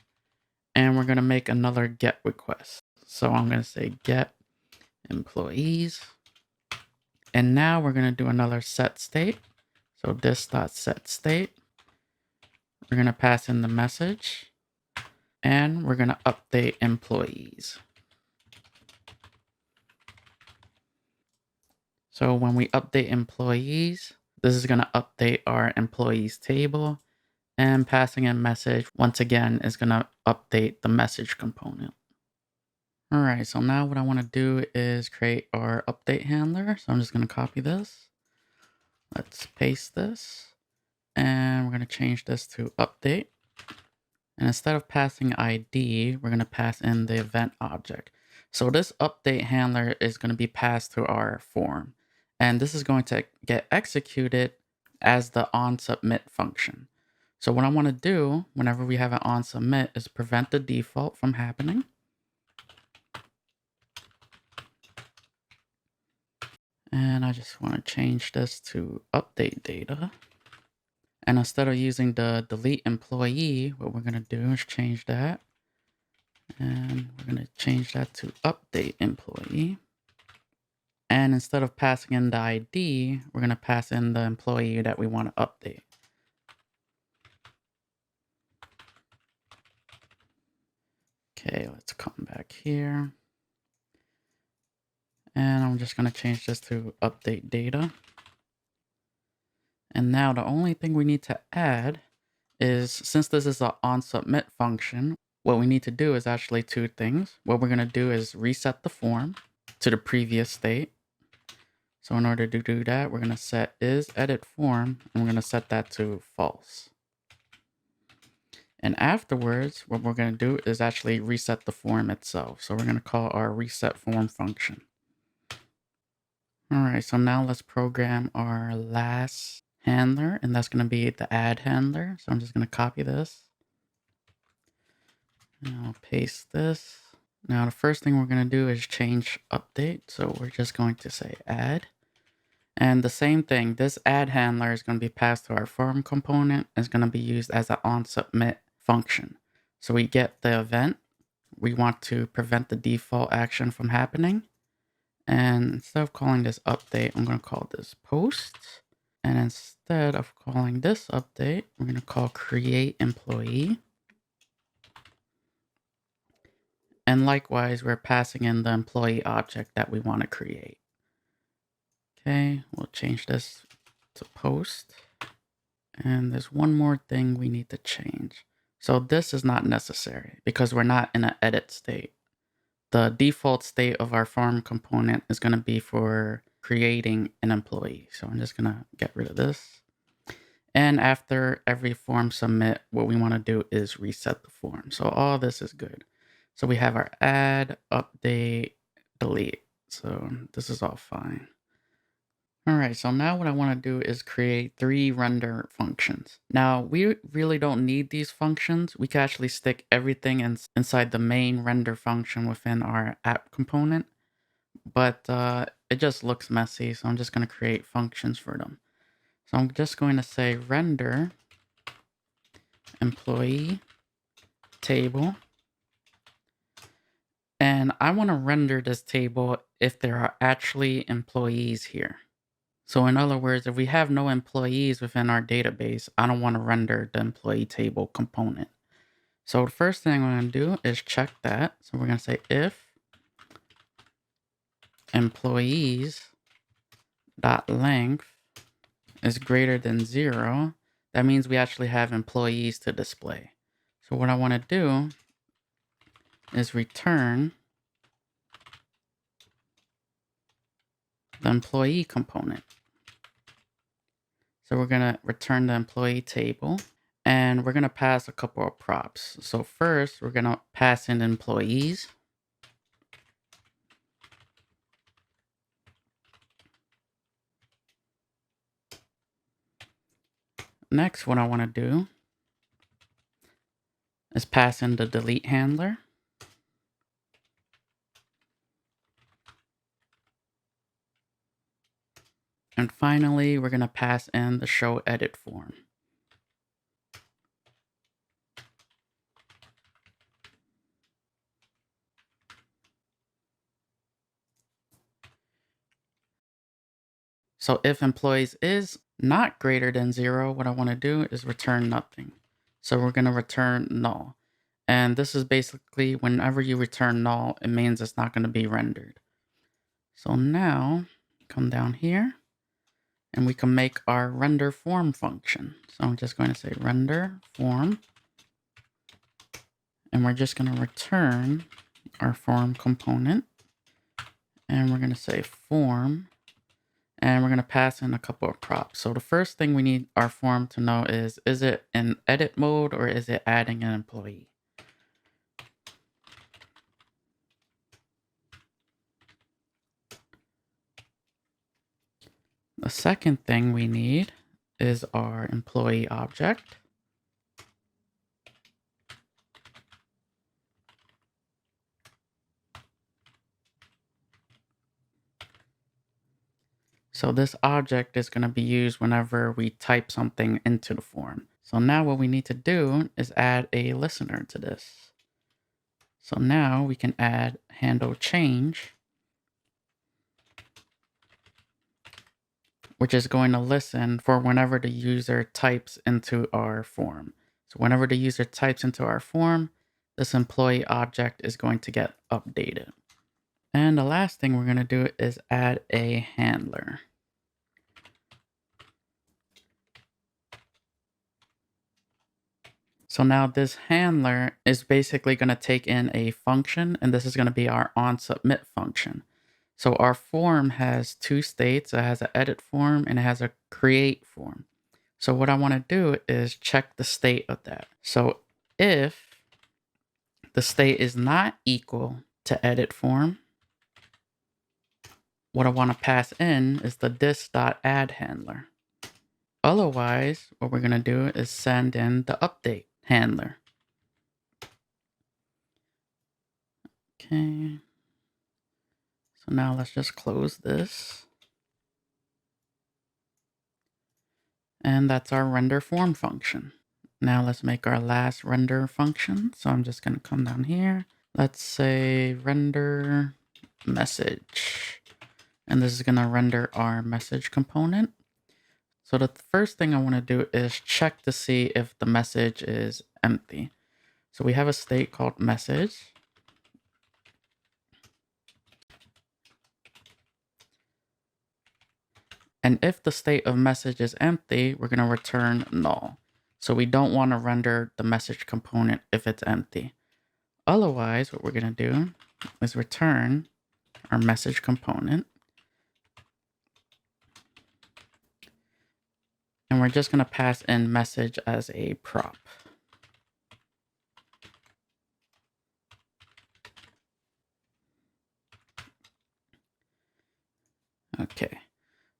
Speaker 1: and we're going to make another get request. So I'm going to say get employees. And now we're going to do another set state. So this.set state. We're going to pass in the message, and we're going to update employees. So when we update employees, this is going to update our employees table, and passing in message once again is going to update the message component. All right, so now what I want to do is create our update handler. So I'm just going to copy this. Let's paste this, and we're going to change this to update. And instead of passing ID, we're going to pass in the event object. So this update handler is going to be passed to our form. And this is going to get executed as the onSubmit function. So what I want to do whenever we have an onSubmit is prevent the default from happening. And I just want to change this to update data. And instead of using the delete employee, what we're going to do is change that. And we're going to change that to update employee. And instead of passing in the ID, we're going to pass in the employee that we want to update. Okay, let's come back here. And I'm just going to change this to update data. And now the only thing we need to add is, since this is an onSubmit function, what we need to do is actually two things. What we're going to do is reset the form to the previous state. So in order to do that, we're going to set isEditForm, and we're going to set that to false. And afterwards, what we're going to do is actually reset the form itself. So we're going to call our resetForm function. All right, so now let's program our last handler, and that's going to be the add handler. So I'm just going to copy this. And I'll paste this. Now the first thing we're going to do is change update. So we're just going to say add. And the same thing, this add handler is going to be passed to our form component. It's going to be used as an onSubmit function. So we get the event. We want to prevent the default action from happening. And instead of calling this update, I'm going to call this post. And instead of calling this update, we're going to call create employee. And likewise, we're passing in the employee object that we want to create. Okay, we'll change this to post. And there's one more thing we need to change. So this is not necessary because we're not in an edit state. The default state of our form component is going to be for creating an employee. So I'm just going to get rid of this. And after every form submit, what we want to do is reset the form. So all this is good. So we have our add, update, delete. So this is all fine. All right, so now what I want to do is create 3 render functions. Now, we really don't need these functions. We can actually stick everything inside the main render function within our app component, but it just looks messy, so I'm just going to create functions for them. So I'm just going to say render employee table, and I want to render this table if there are actually employees here. So in other words, if we have no employees within our database, I don't want to render the employee table component. So the first thing I'm going to do is check that. So we're going to say if employees.length is greater than 0, that means we actually have employees to display. So what I want to do is return the employee component. So we're going to return the employee table, and we're going to pass a couple of props. So first, we're going to pass in employees. Next, what I want to do is pass in the delete handler. And finally, we're going to pass in the show edit form. So if employees is not greater than 0, what I want to do is return nothing. So we're going to return null. And this is basically whenever you return null, it means it's not going to be rendered. So now come down here and we can make our render form function. So I'm just going to say render form. And we're just going to return our form component. And we're going to say form. And we're going to pass in a couple of props. So the first thing we need our form to know is it in edit mode or is it adding an employee? The second thing we need is our employee object. So this object is going to be used whenever we type something into the form. So now what we need to do is add a listener to this. So now we can add handle change, which is going to listen for whenever the user types into our form. So whenever the user types into our form, this employee object is going to get updated. And the last thing we're going to do is add a handler. So now this handler is basically going to take in a function, and this is going to be our onSubmit function. So our form has two states. It has an edit form and it has a create form. So what I want to do is check the state of that. So if the state is not equal to edit form, what I want to pass in is the this.add handler. Otherwise, what we're going to do is send in the update handler. Okay. So now let's just close this. And that's our render form function. Now let's make our last render function. So I'm just going to come down here. Let's say render message. And this is going to render our message component. So the first thing I want to do is check to see if the message is empty. So we have a state called message. And if the state of message is empty, we're going to return null. So we don't want to render the message component if it's empty. Otherwise, what we're going to do is return our message component. And we're just going to pass in message as a prop. Okay.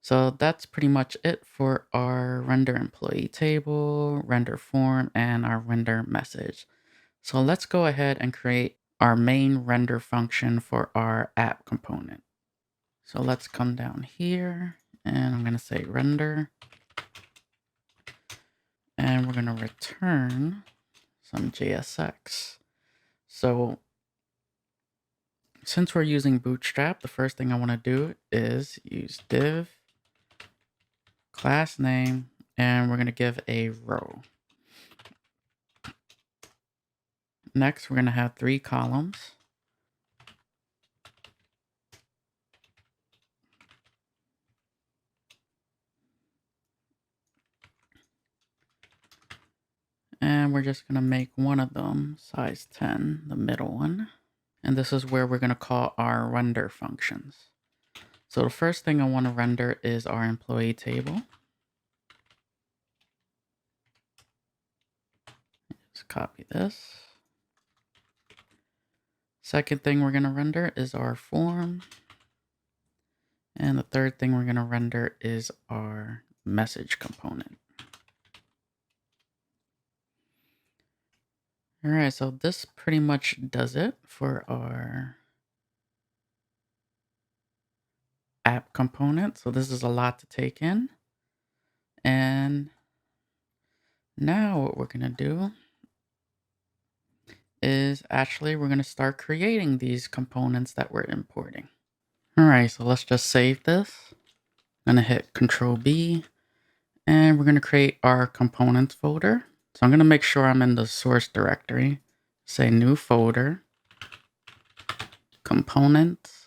Speaker 1: So that's pretty much it for our render employee table, render form, and our render message. So let's go ahead and create our main render function for our app component. So let's come down here and I'm going to say render. And we're going to return some JSX. So since we're using Bootstrap, the first thing I want to do is use div class name, and we're going to give a row. Next, we're going to have 3 columns. And we're just going to make one of them size 10, the middle one. And this is where we're going to call our render functions. So the first thing I want to render is our employee table. Just copy this. Second thing we're going to render is our form. And the third thing we're going to render is our message component. All right, so this pretty much does it for our app component. So this is a lot to take in. And now what we're going to do is actually we're going to start creating these components that we're importing. All right, so let's just save this. I'm going to hit Control B and we're going to create our components folder. So I'm going to make sure I'm in the source directory. Say new folder, components.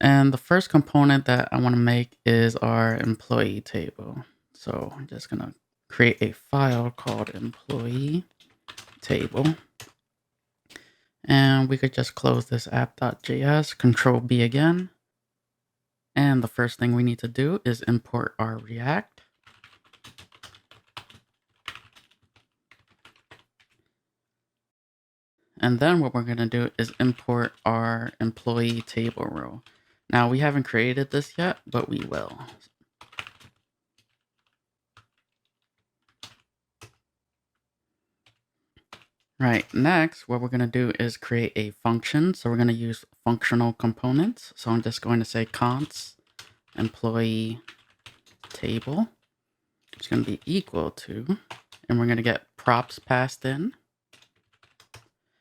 Speaker 1: And the first component that I want to make is our employee table. So I'm just going to create a file called employee table. And we could just close this app.js, Control B again. And the first thing we need to do is import our React. And then what we're going to do is import our employee table row. Now we haven't created this yet, but we will. Right, next, what we're going to do is create a function. So we're going to use functional components. So I'm just going to say const employee table. It's going to be equal to, and we're going to get props passed in.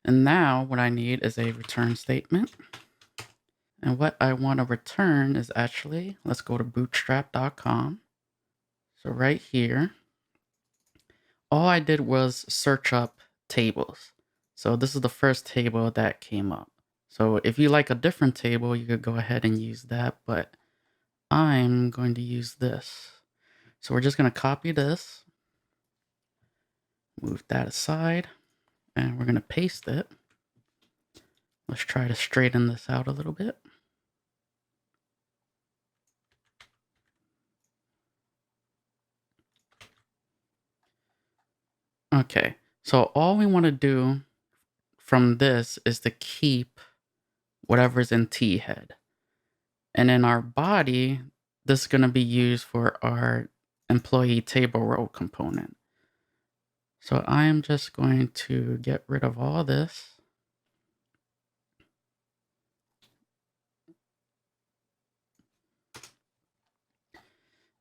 Speaker 1: And now what I need is a return statement. And what I want to return is actually, let's go to bootstrap.com. So right here, all I did was search up tables. So this is the first table that came up. So if you like a different table, you could go ahead and use that, but I'm going to use this. So we're just going to copy this, move that aside, and we're going to paste it. Let's try to straighten this out a little bit. Okay, so all we want to do from this is to keep whatever's in T head. And in our body, this is going to be used for our employee table row component. So I am just going to get rid of all this.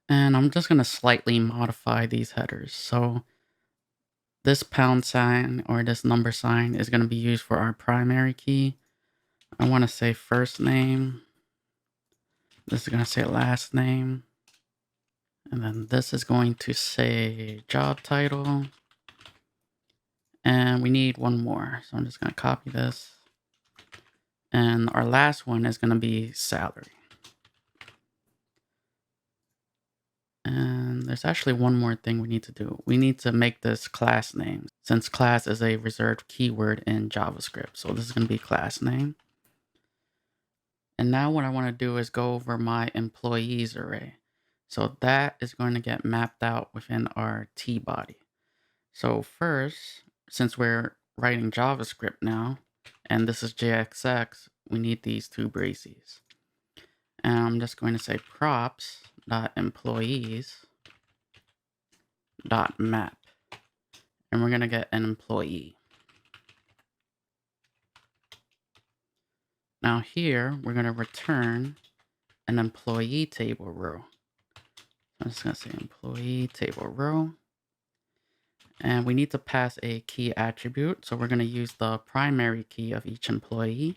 Speaker 1: And I'm just going to slightly modify these headers. So this pound sign or this number sign is going to be used for our primary key. I want to say first name. This is going to say last name. And then this is going to say job title. And we need one more. So I'm just going to copy this. And our last one is going to be salary. And there's actually one more thing we need to do. We need to make this class name, since class is a reserved keyword in JavaScript. So this is going to be class name. And now what I want to do is go over my employees array. So that is going to get mapped out within our T body. So first, since we're writing JavaScript now, and this is JXX, we need these two braces. And I'm just going to say props.employees.map. And we're going to get an employee. Now here, we're going to return an employee table row. I'm just going to say employee table row. And we need to pass a key attribute. So we're going to use the primary key of each employee.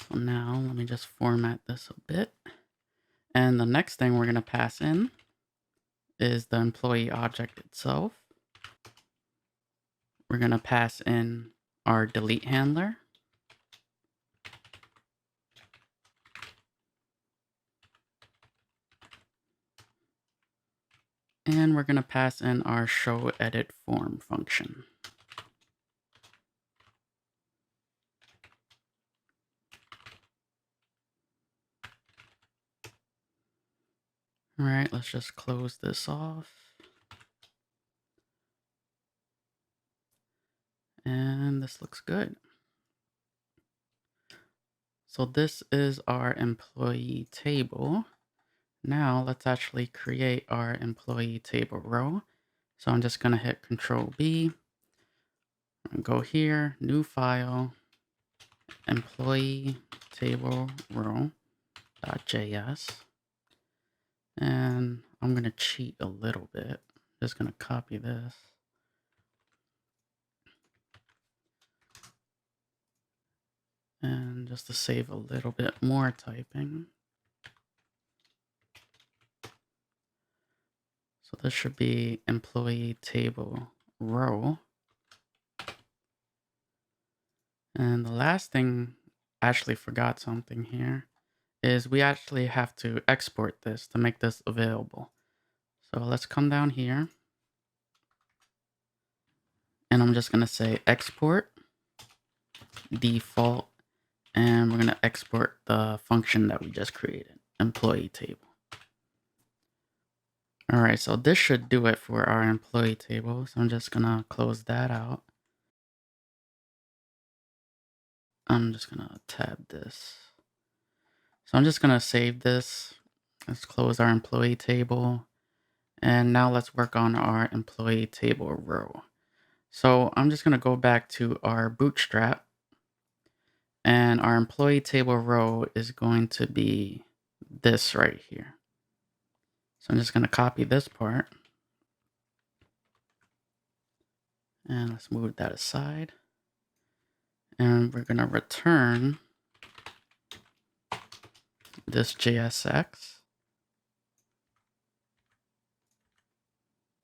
Speaker 1: So now let me just format this a bit. And the next thing we're going to pass in is the employee object itself. We're going to pass in our delete handler. And we're going to pass in our show edit form function. All right, let's just close this off. And this looks good. So this is our employee table. Now let's actually create our employee table row. So I'm just gonna hit Control B and go here, new file, employee table row.js. And I'm gonna cheat a little bit. Just gonna copy this. And just to save a little bit more typing. So this should be employee table row. And the last thing, I actually forgot something here, is we actually have to export this to make this available. So let's come down here. And I'm just going to say export default. And we're going to export the function that we just created, employee table. All right, so this should do it for our employee table. So I'm just going to close that out. I'm just going to tab this. So I'm just going to save this. Let's close our employee table. And now let's work on our employee table row. So I'm just going to go back to our bootstrap. And our employee table row is going to be this right here. So I'm just going to copy this part. And let's move that aside. And we're going to return this JSX.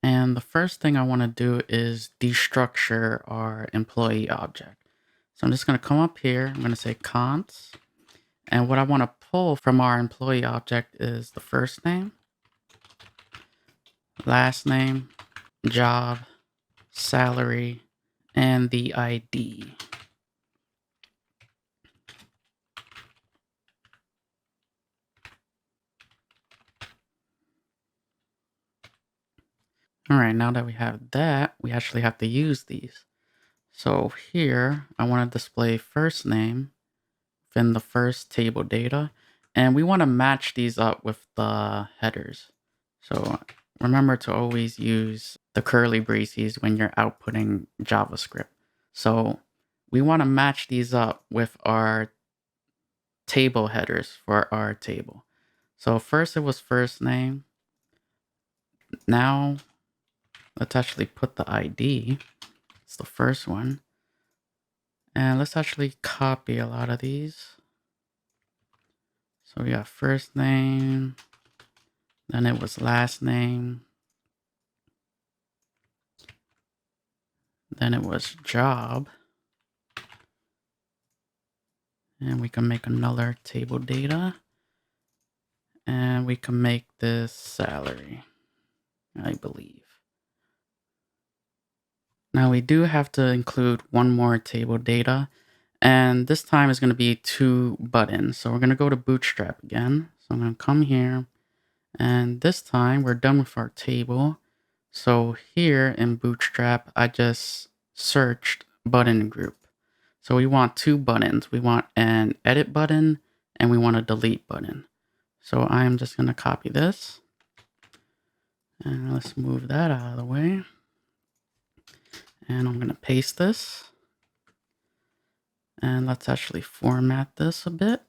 Speaker 1: And the first thing I want to do is destructure our employee object. So I'm just going to come up here. I'm going to say const. And what I want to pull from our employee object is the first name, last name, job, salary, and the ID. All right, now that we have that, we actually have to use these. So here, I want to display first name within the first table data, and we want to match these up with the headers. So remember to always use the curly braces when you're outputting JavaScript. So we want to match these up with our table headers for our table. So first it was first name. Now let's actually put the ID. It's the first one. And let's actually copy a lot of these. So we got first name, then it was last name, then it was job, and we can make another table data, and we can make this salary, I believe. Now we do have to include one more table data, and this time is going to be 2 buttons. So we're going to go to Bootstrap again. So I'm going to come here, and this time we're done with our table. So here in Bootstrap, I just searched button group. So we want 2 buttons. We want an edit button and we want a delete button. So I'm just going to copy this. And let's move that out of the way. And I'm going to paste this. And let's actually format this a bit.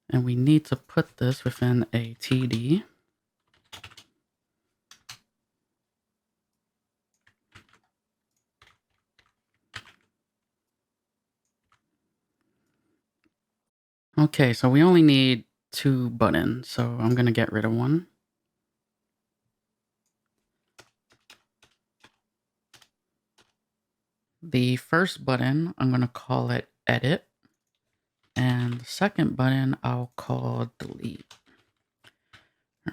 Speaker 1: And we need to put this within a TD. Okay, so we only need 2 buttons, so I'm going to get rid of one. The first button, I'm going to call it edit. And the second button, I'll call delete.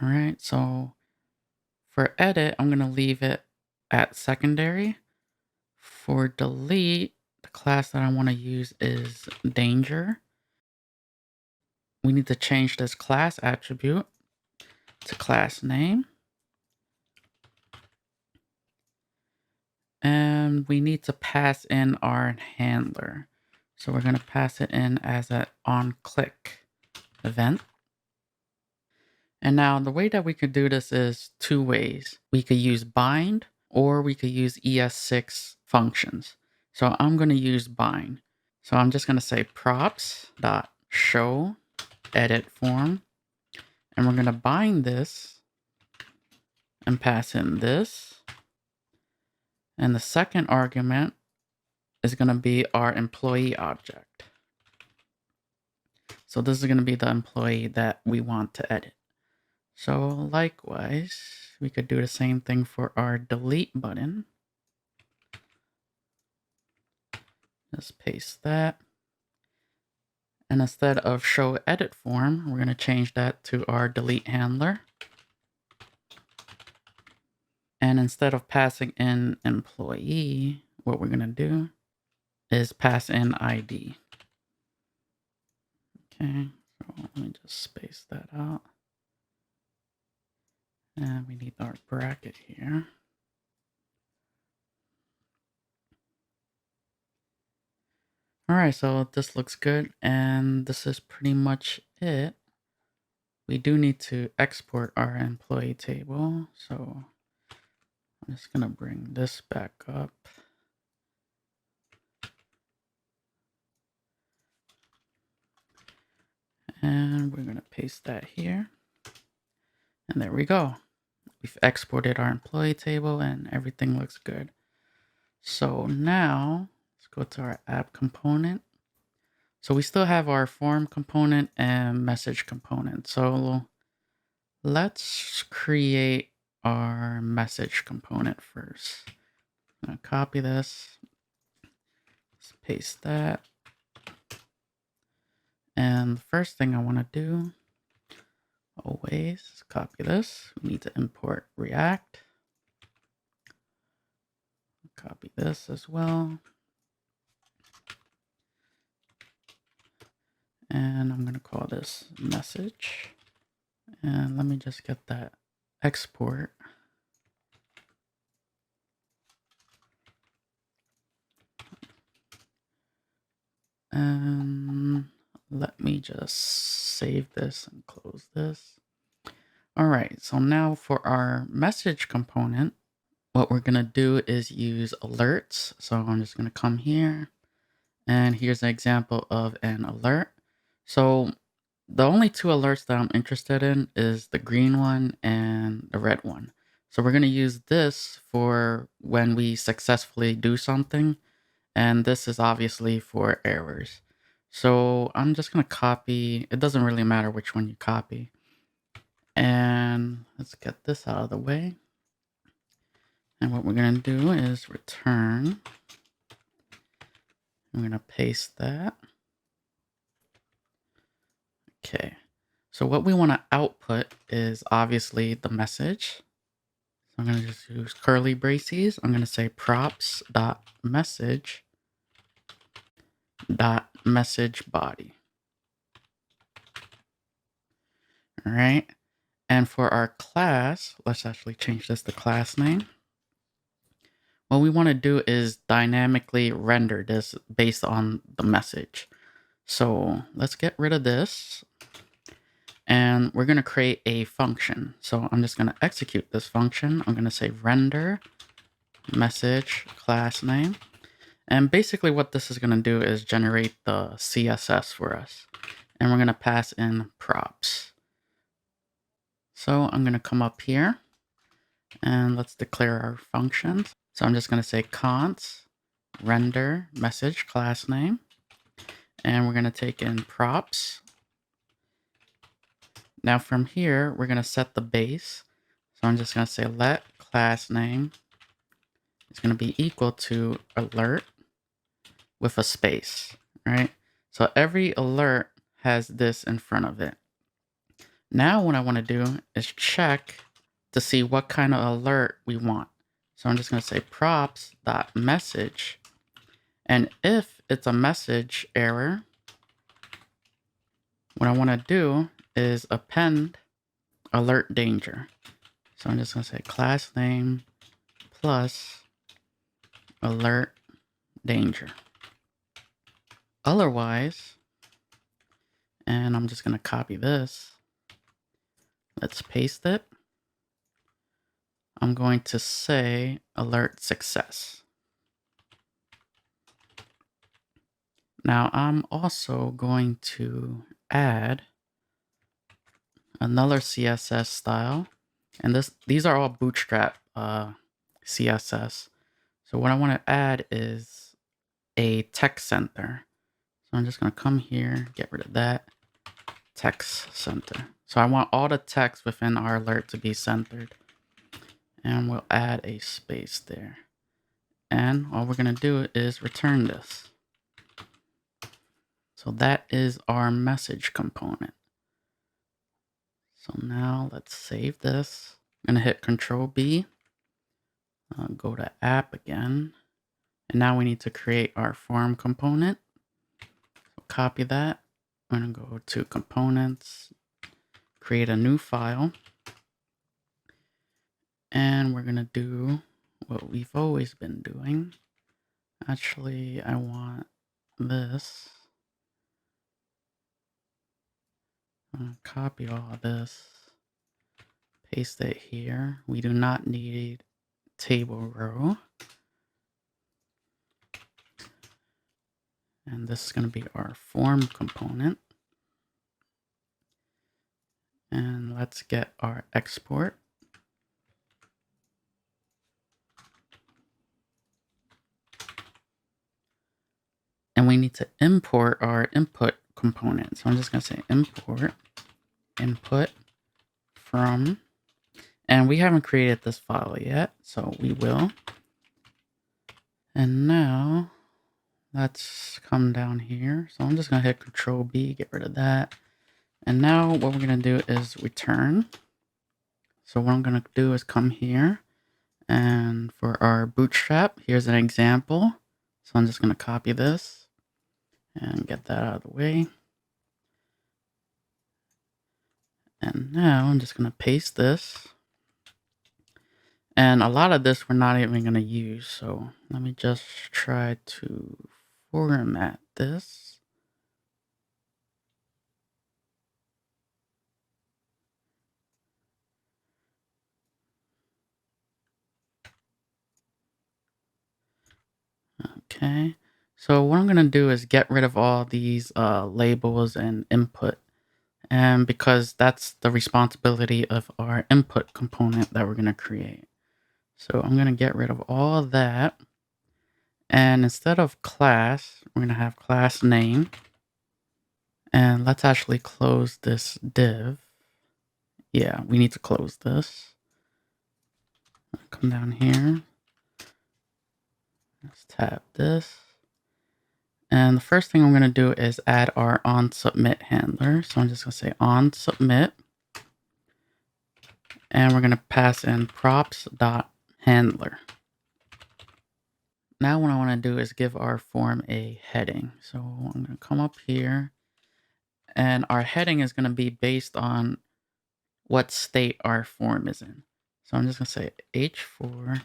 Speaker 1: All right, so for edit, I'm going to leave it at secondary. For delete, the class that I want to use is danger. we need to change this class attribute to class name. And we need to pass in our handler. So we're going to pass it in as an onClick event. And now the way that we could do this is two ways. We could use bind or we could use ES6 functions. So I'm going to use bind. So I'm just going to say props.show edit form. And we're going to bind this and pass in this. And the second argument is going to be our employee object. So this is going to be the employee that we want to edit. So likewise, we could do the same thing for our delete button. Just paste that. And instead of show edit form, we're going to change that to our delete handler. And instead of passing in employee, what we're going to do is pass in ID. Okay, so let me just space that out. And we need our bracket here. All right, so this looks good, and this is pretty much it. We do need to export our employee table, so I'm just gonna bring this back up. And we're gonna paste that here. And there we go. We've exported our employee table and everything looks good. So now let's go to our app component. So we still have our form component and message component. So let's create our message component first. I'm gonna copy this, let's paste that. And the first thing I want to do, always copy this. We need to import React. Copy this as well. And I'm going to call this message. And let me just get that export. And let me just save this and close this. All right, so now for our message component, what we're going to do is use alerts. So I'm just going to come here. And here's an example of an alert. So the only two alerts that I'm interested in is the green one and the red one. So we're going to use this for when we successfully do something. And this is obviously for errors. So I'm just going to copy. It doesn't really matter which one you copy. And let's get this out of the way. And what we're going to do is return. I'm going to paste that. Okay, so what we want to output is obviously the message. So I'm going to just use curly braces. I'm going to say props.message.message body. All right, and for our class, let's actually change this to class name. What we want to do is dynamically render this based on the message. So let's get rid of this. And we're going to create a function. So I'm just going to execute this function. I'm going to say render message class name. And basically what this is going to do is generate the CSS for us. And we're going to pass in props. So I'm going to come up here and let's declare our functions. So I'm just going to say const render message class name. And we're going to take in props. Now from here, we're going to set the base. So I'm just going to say let class name is going to be equal to alert with a space, right? So every alert has this in front of it. Now what I want to do is check to see what kind of alert we want. So I'm just going to say props.message. And if it's a message error, what I want to do is append alert danger. So I'm just going to say class name plus alert danger. Otherwise, and I'm just going to copy this. Let's paste it. I'm going to say alert success. Now I'm also going to add another CSS style, and these are all bootstrap CSS. So what I want to add is a text center. So I'm just going to come here, get rid of that text center. So I want all the text within our alert to be centered, and we'll add a space there. And all we're going to do is return this. So that is our message component. So now let's save this. I'm going to hit Control B, go to App again. And now we need to create our form component. So copy that. I'm going to go to Components, create a new file. And we're going to do what we've always been doing. Actually, I want this. I'm going to copy all of this, paste it here. We do not need table row. And this is going to be our form component. And let's get our export. And we need to import our input component. So I'm just going to say import input from, and we haven't created this file yet, so we will. And now let's come down here. So I'm just going to hit Control B, get rid of that. And now what we're going to do is return. So what I'm going to do is come here, and for our bootstrap, here's an example. So I'm just going to copy this and get that out of the way. And now I'm just going to paste this. And a lot of this we're not even going to use. So let me just try to format this. Okay. So what I'm going to do is get rid of all these labels and input. And because that's the responsibility of our input component that we're going to create. So I'm going to get rid of all of that. And instead of class, we're going to have class name. And let's actually close this div. Yeah, we need to close this. Come down here. Let's tab this. And the first thing I'm going to do is add our onSubmit handler. So I'm just going to say onSubmit. And we're going to pass in props.handler. Now what I want to do is give our form a heading. So I'm going to come up here, and our heading is going to be based on what state our form is in. So I'm just going to say h4.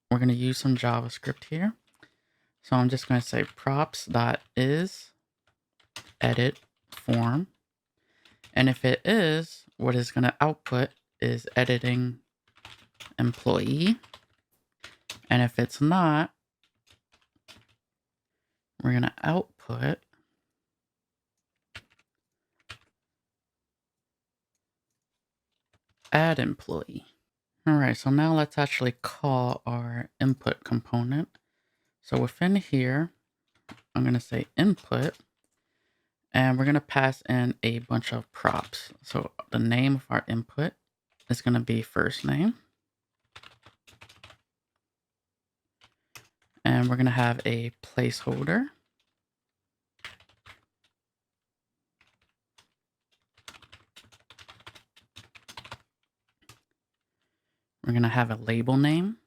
Speaker 1: We're going to use some JavaScript here. So I'm just going to say props.is edit form. And if it is, what is going to output is editing employee. And if it's not, we're going to output add employee. All right, so now let's actually call our input component. So within here, I'm going to say input, and we're going to pass in a bunch of props. So the name of our input is going to be first name. And we're going to have a placeholder. We're going to have a label name.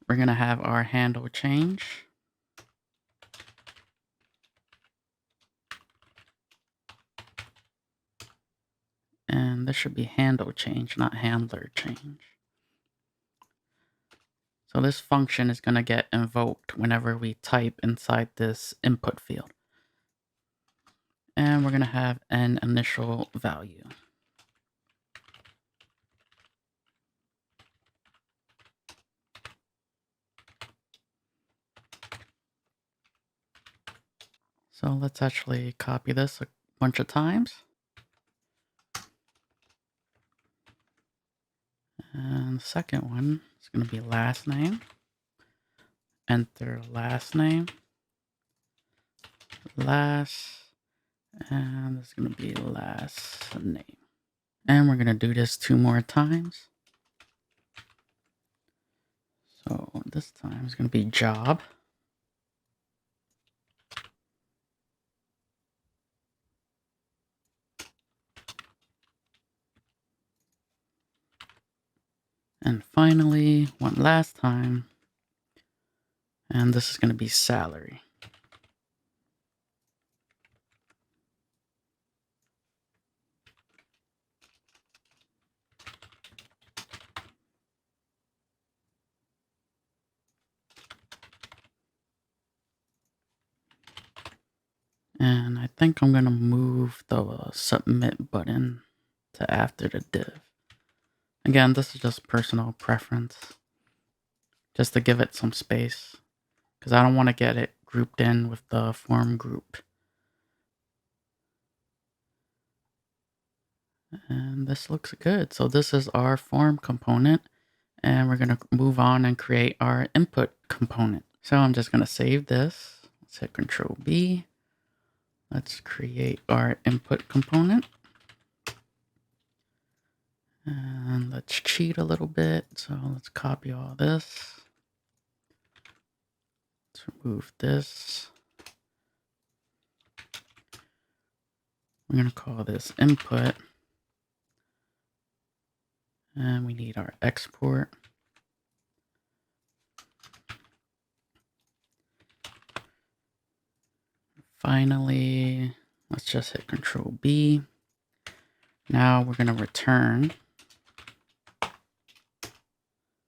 Speaker 1: we're going to have our handle change. And this should be handle change, not handler change. So this function is going to get invoked whenever we type inside this input field. And we're going to have an initial value. So let's actually copy this a bunch of times. And the second one is going to be last name. Enter last name. Last. And it's going to be last name. And we're going to do this 2 more times. So this time it's going to be job. And finally, one last time. And this is going to be salary. And I think I'm going to move the submit button to after the div. Again, this is just personal preference, just to give it some space, because I don't want to get it grouped in with the form group. And this looks good. So this is our form component, and we're going to move on and create our input component. So I'm just going to save this. Let's hit Control B. Let's create our input component. And let's cheat a little bit. So let's copy all this. Let's remove this. We're going to call this input. And we need our export. Finally, let's just hit Control B. Now we're going to return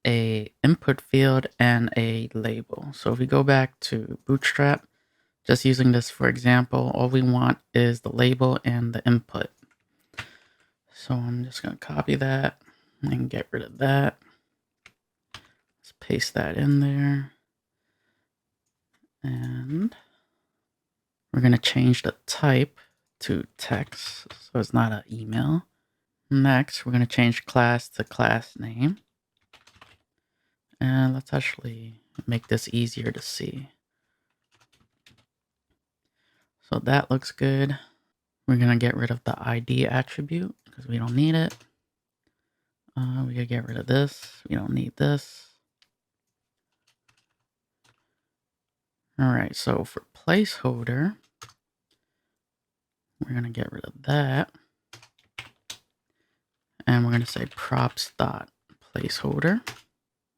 Speaker 1: a input field and a label. So if we go back to Bootstrap, just using this for example, all we want is the label and the input. So I'm just going to copy that and get rid of that. Let's paste that in there. And we're going to change the type to text, so it's not an email. Next, we're going to change class to class name. And let's actually make this easier to see. So that looks good. We're going to get rid of the ID attribute because we don't need it. We gotta get rid of this. We don't need this. All right, so for placeholder, we're gonna get rid of that. And we're gonna say props.placeholder.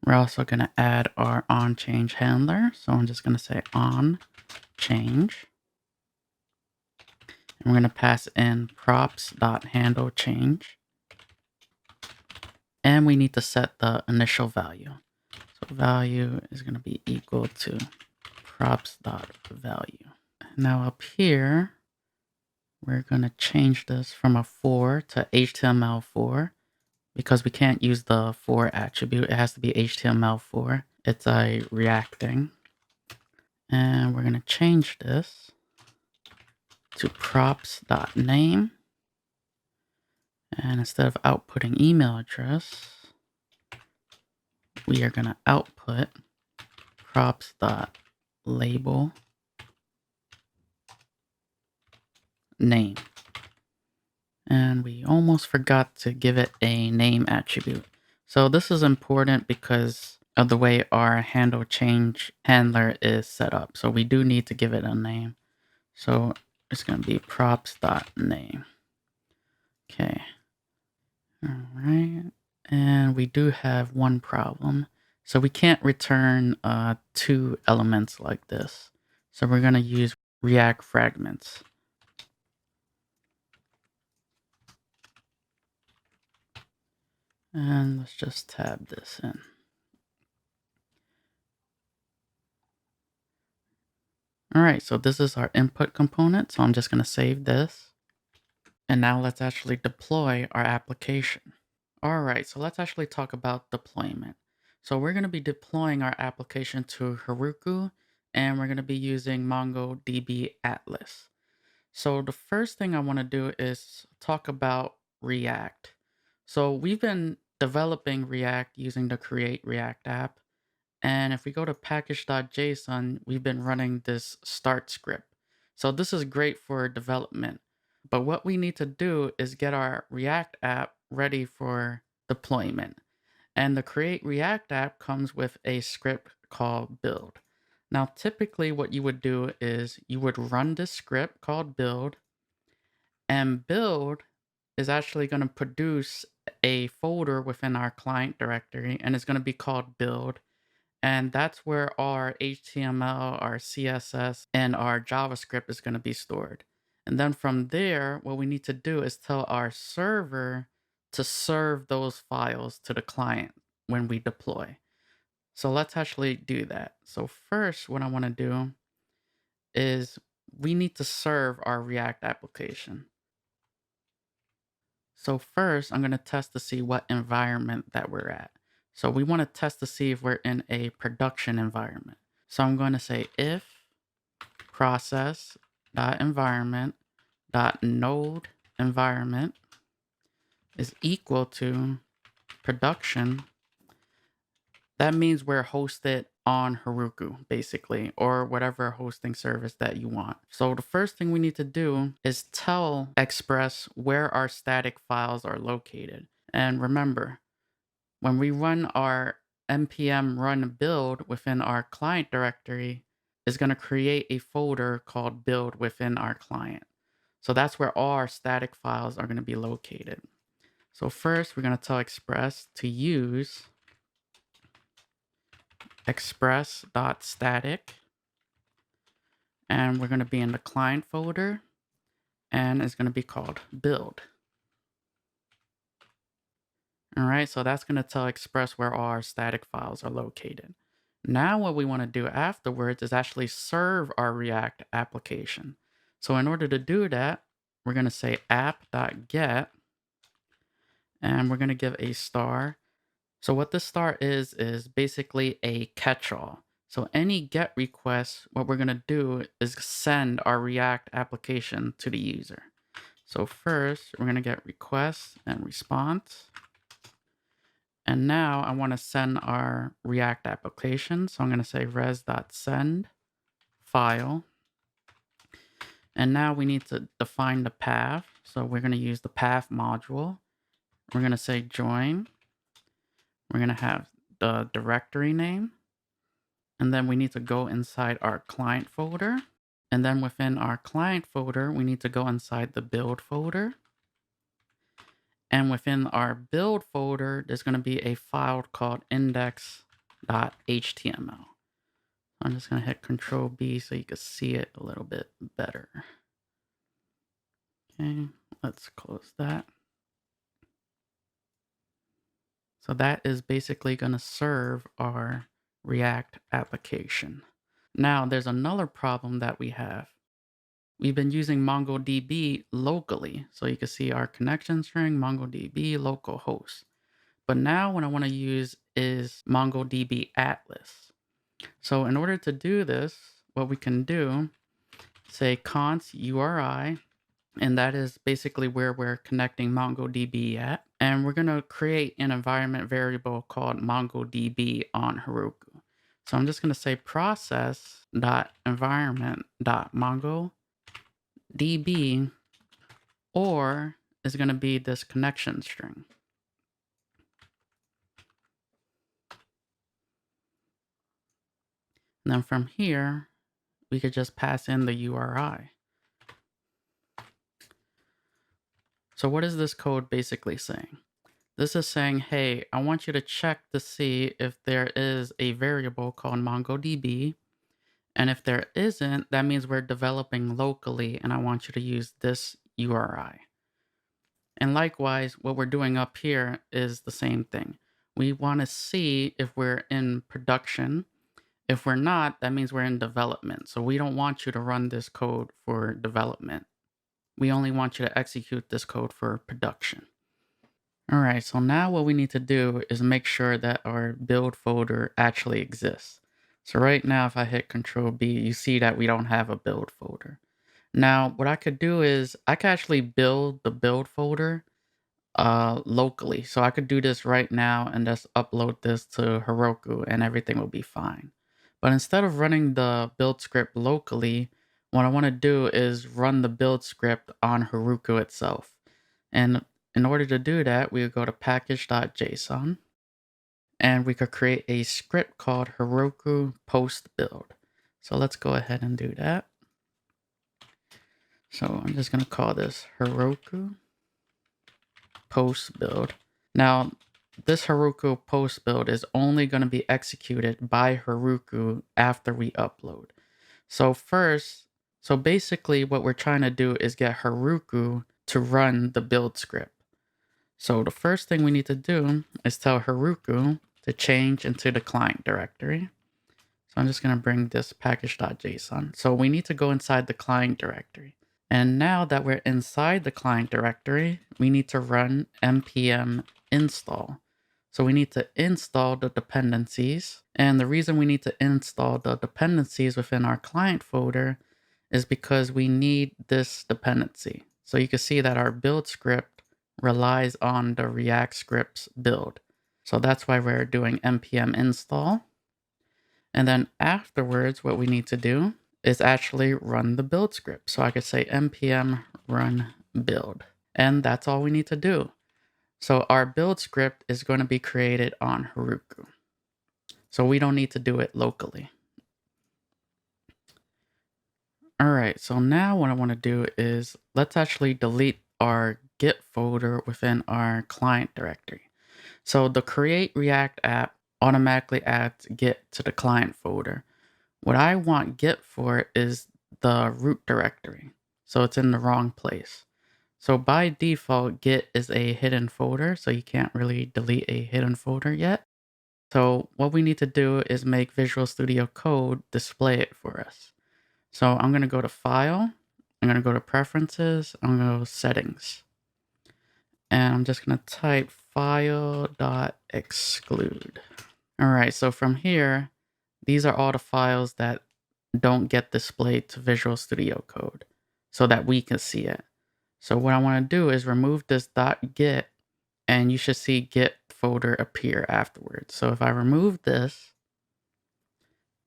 Speaker 1: We're also gonna add our onChange handler. So I'm just gonna say onChange. And we're gonna pass in props.handleChange. And we need to set the initial value. So value is gonna be equal to props.value. Now up here, we're going to change this from a for to HTML4 because we can't use the for attribute. It has to be HTML4. It's a reacting. And we're going to change this to props.name. And instead of outputting email address, we are going to output props.label name. And we almost forgot to give it a name attribute. So this is important because of the way our handle change handler is set up. So we do need to give it a name. So it's going to be props.name. Okay. All right. And we do have one problem. So we can't return two elements like this. So we're going to use React fragments. And let's just tab this in. All right, so this is our input component. So I'm just going to save this. And now let's actually deploy our application. All right, so let's actually talk about deployment. So we're going to be deploying our application to Heroku, and we're going to be using MongoDB Atlas. So the first thing I want to do is talk about React. So we've been developing React using the Create React app. And if we go to package.json, we've been running this start script. So this is great for development. But what we need to do is get our React app ready for deployment. And the Create React app comes with a script called build. Now, typically what you would do is you would run this script called build, and build is actually going to produce a folder within our client directory, and it's going to be called build. And that's where our HTML, our CSS, and our JavaScript is going to be stored. And then from there, what we need to do is tell our server to serve those files to the client when we deploy. So let's actually do that. So first, what I want to do is we need to serve our React application. So first, I'm going to test to see what environment that we're at. So we want to test to see if we're in a production environment. So I'm going to say if process.environment.node environment is equal to production. That means we're hosted on Heroku, basically, or whatever hosting service that you want. So the first thing we need to do is tell Express where our static files are located. And remember, when we run our npm run build within our client directory, is going to create a folder called build within our client. So that's where all our static files are going to be located. So first, we're going to tell Express to use express.static, and we're going to be in the client folder, and it's going to be called build. All right, so that's going to tell Express where all our static files are located. Now what we want to do afterwards is actually serve our React application. So in order to do that, we're going to say app.get, and we're going to give a star. So what this star is basically a catch-all. So any GET request, what we're going to do is send our React application to the user. So first, we're going to get request and response. And now I want to send our React application. So I'm going to say res.send file. And now we need to define the path. So we're going to use the path module. We're going to say join. We're going to have the directory name. And then we need to go inside our client folder. And then within our client folder, we need to go inside the build folder. And within our build folder, there's going to be a file called index.html. I'm just going to hit Control B so you can see it a little bit better. Okay, let's close that. So that is basically going to serve our React application. Now, there's another problem that we have. We've been using MongoDB locally. So you can see our connection string, MongoDB localhost. But now what I want to use is MongoDB Atlas. So in order to do this, what we can do, say const URI, and that is basically where we're connecting MongoDB at. And we're going to create an environment variable called MongoDB on Heroku. So I'm just going to say process.environment.mongodb, or is going to be this connection string. And then from here, we could just pass in the URI. So what is this code basically saying? This is saying, hey, I want you to check to see if there is a variable called MongoDB. And if there isn't, that means we're developing locally and I want you to use this URI. And likewise, what we're doing up here is the same thing. We want to see if we're in production. If we're not, that means we're in development. So we don't want you to run this code for development. We only want you to execute this code for production. All right, so now what we need to do is make sure that our build folder actually exists. So right now, if I hit Control B, you see that we don't have a build folder. Now, what I could do is I could actually build the build folder locally. So I could do this right now and just upload this to Heroku and everything will be fine. But instead of running the build script locally, what I want to do is run the build script on Heroku itself. And in order to do that, we would go to package.json and we could create a script called Heroku post build. So let's go ahead and do that. So I'm just going to call this Heroku post build. Now, this Heroku post build is only going to be executed by Heroku after we upload. So basically what we're trying to do is get Heroku to run the build script. So the first thing we need to do is tell Heroku to change into the client directory. So I'm just going to bring this package.json. So we need to go inside the client directory. And now that we're inside the client directory, we need to run npm install. So we need to install the dependencies. And the reason we need to install the dependencies within our client folder is because we need this dependency. So you can see that our build script relies on the React scripts build. So that's why we're doing npm install. And then afterwards, what we need to do is actually run the build script. So I could say npm run build. And that's all we need to do. So our build script is going to be created on Heroku. So we don't need to do it locally. All right, so now what I want to do is let's actually delete our Git folder within our client directory. So the create React app automatically adds Git to the client folder. What I want Git for is the root directory. So it's in the wrong place. So by default, Git is a hidden folder, so you can't really delete a hidden folder yet. So what we need to do is make Visual Studio Code display it for us. So I'm going to go to File, I'm going to go to Preferences, I'm going to go to Settings. And I'm just going to type file.exclude. All right, so from here, these are all the files that don't get displayed to Visual Studio Code so that we can see it. So what I want to do is remove this .git and you should see Git folder appear afterwards. So if I remove this,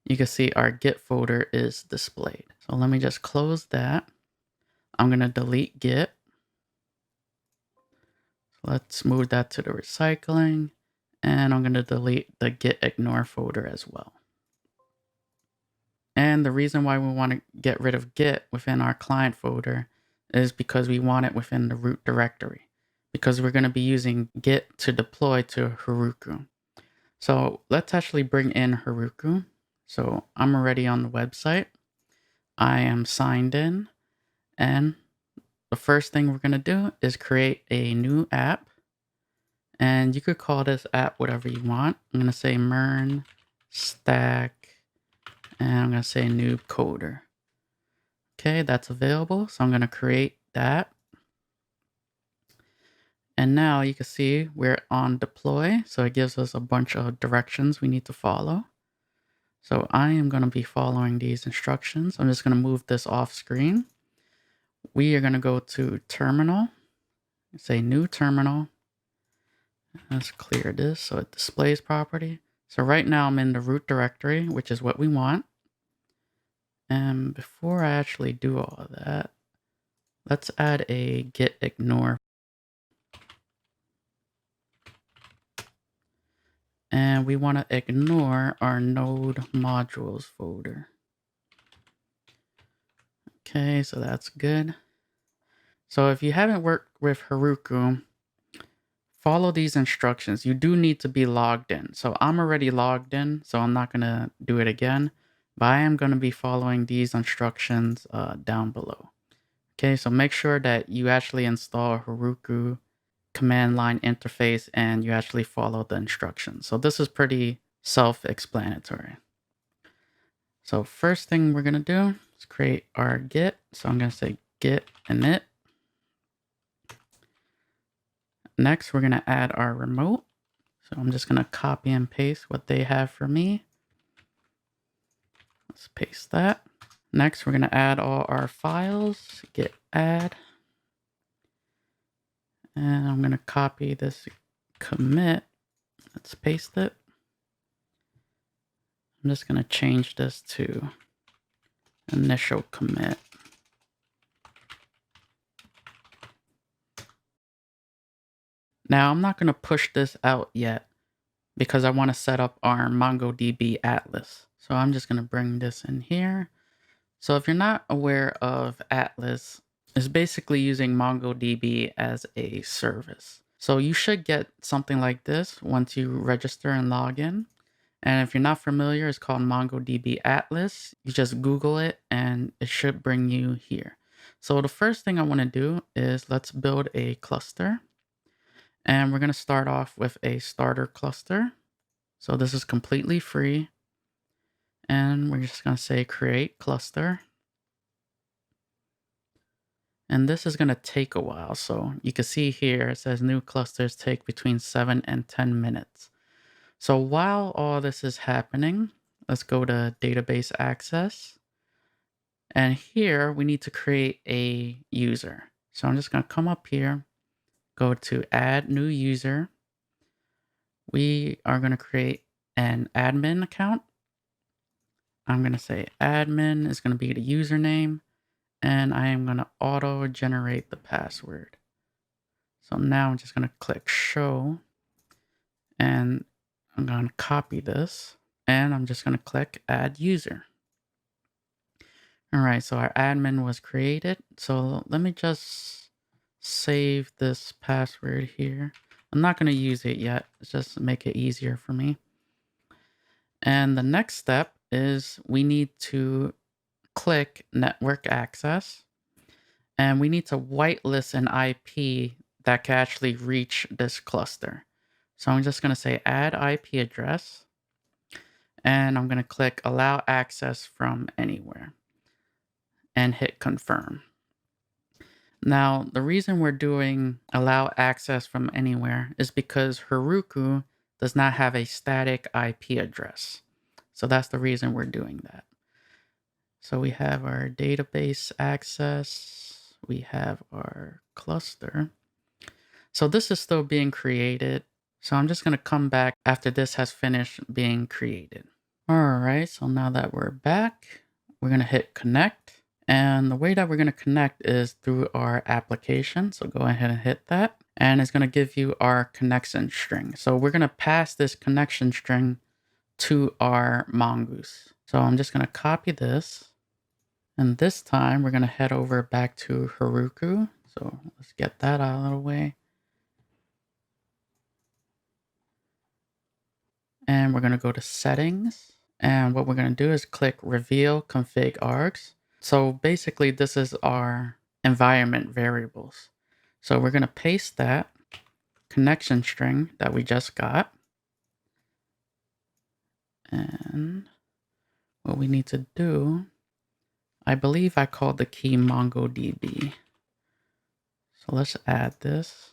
Speaker 1: you can see our Git folder is displayed. So let me just close that. I'm going to delete Git. Let's move that to the recycling. And I'm going to delete the Git ignore folder as well. And the reason why we want to get rid of Git within our client folder is because we want it within the root directory, because we're going to be using Git to deploy to Heroku. So let's actually bring in Heroku. So I'm already on the website. I am signed in. And the first thing we're going to do is create a new app. And you could call this app whatever you want. I'm going to say MERN stack. And I'm going to say new coder. Okay, that's available. So I'm going to create that. And now you can see we're on deploy. So it gives us a bunch of directions we need to follow. So I am going to be following these instructions. I'm just going to move this off screen. We are going to go to terminal. Say new terminal. Let's clear this so it displays property. So right now I'm in the root directory, which is what we want. And before I actually do all of that, let's add a git ignore. And we want to ignore our node modules folder. Okay, so that's good. So if you haven't worked with Heroku, follow these instructions. You do need to be logged in. So I'm already logged in, so I'm not going to do it again. But I am going to be following these instructions down below. Okay, so make sure that you actually install Heroku command line interface and you actually follow the instructions. So this is pretty self-explanatory. So first thing we're going to do is create our git. So I'm going to say git init. Next, we're going to add our remote. So I'm just going to copy and paste what they have for me. Let's paste that. Next, we're going to add all our files, git add. And I'm going to copy this commit. Let's paste it. I'm just going to change this to initial commit. Now, I'm not going to push this out yet because I want to set up our MongoDB Atlas. So I'm just going to bring this in here. So if you're not aware of Atlas, it's basically using MongoDB as a service. So you should get something like this once you register and log in. And if you're not familiar, it's called MongoDB Atlas. You just Google it and it should bring you here. So the first thing I want to do is let's build a cluster. And we're going to start off with a starter cluster. So this is completely free. And we're just going to say create cluster. And this is going to take a while. So you can see here, it says new clusters take between 7 and 10 minutes. So while all this is happening, let's go to database access. And here we need to create a user. So I'm just going to come up here, go to add new user. We are going to create an admin account. I'm going to say admin is going to be the username. And I am going to auto generate the password. So now I'm just going to click show. And I'm going to copy this. And I'm just going to click add user. All right, so our admin was created. So let me just save this password here. I'm not going to use it yet. It's just to make it easier for me. And the next step is we need to click network access. And we need to whitelist an IP that can actually reach this cluster. So I'm just going to say add IP address. And I'm going to click allow access from anywhere. And hit confirm. Now, the reason we're doing allow access from anywhere is because Heroku does not have a static IP address. So that's the reason we're doing that. So we have our database access. We have our cluster. So this is still being created. So I'm just going to come back after this has finished being created. All right, so now that we're back, we're going to hit connect. And the way that we're going to connect is through our application. So go ahead and hit that. And it's going to give you our connection string. So we're going to pass this connection string to our mongoose. So I'm just going to copy this. And this time we're going to head over back to Heroku. So let's get that out of the way. And we're going to go to settings. And what we're going to do is click reveal config args. So basically this is our environment variables. So we're going to paste that connection string that we just got. And what we need to do, I believe I called the key MongoDB. So let's add this.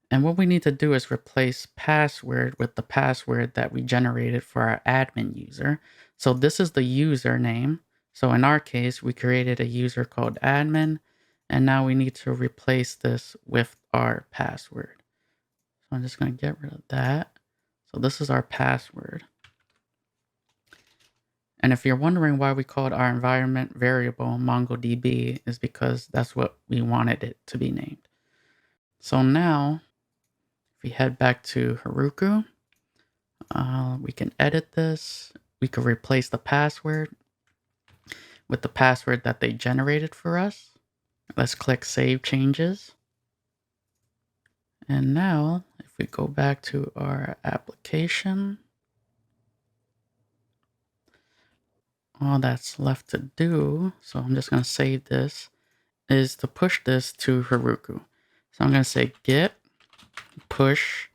Speaker 1: And what we need to do is replace password with the password that we generated for our admin user. So this is the username. So in our case, we created a user called admin, and now we need to replace this with our password. So I'm just going to get rid of that. So this is our password. And if you're wondering why we called our environment variable MongoDB, is because that's what we wanted it to be named. So now, if we head back to Heroku, we can edit this. We can replace the password with the password that they generated for us. Let's click Save Changes. And now if we go back to our application, all that's left to do, so I'm just going to save this, is to push this to Heroku. So I'm going to say git push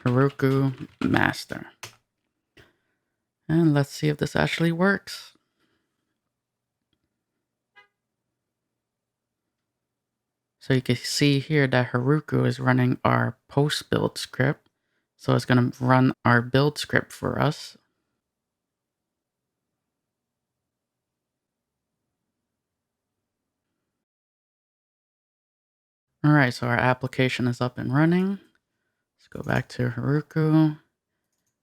Speaker 1: Heroku master. And let's see if this actually works. So you can see here that Heroku is running our post build script. So it's going to run our build script for us. All right, so our application is up and running. Let's go back to Heroku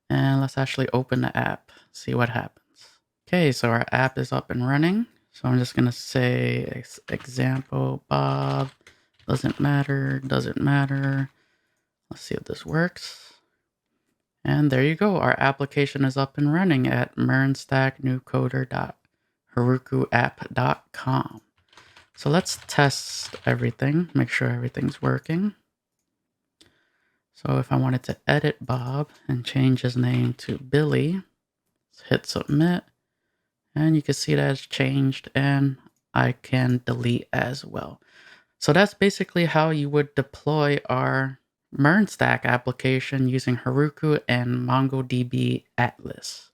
Speaker 1: and let's actually open the app, see what happens. Okay, so our app is up and running. So I'm just going to say example Bob, doesn't matter. Let's see if this works. And there you go. Our application is up and running at mernstacknewcoder.herokuapp.com. So let's test everything, make sure everything's working. So if I wanted to edit Bob and change his name to Billy, let's hit submit. And you can see that it's changed and I can delete as well. So that's basically how you would deploy our MERN stack application using Heroku and MongoDB Atlas.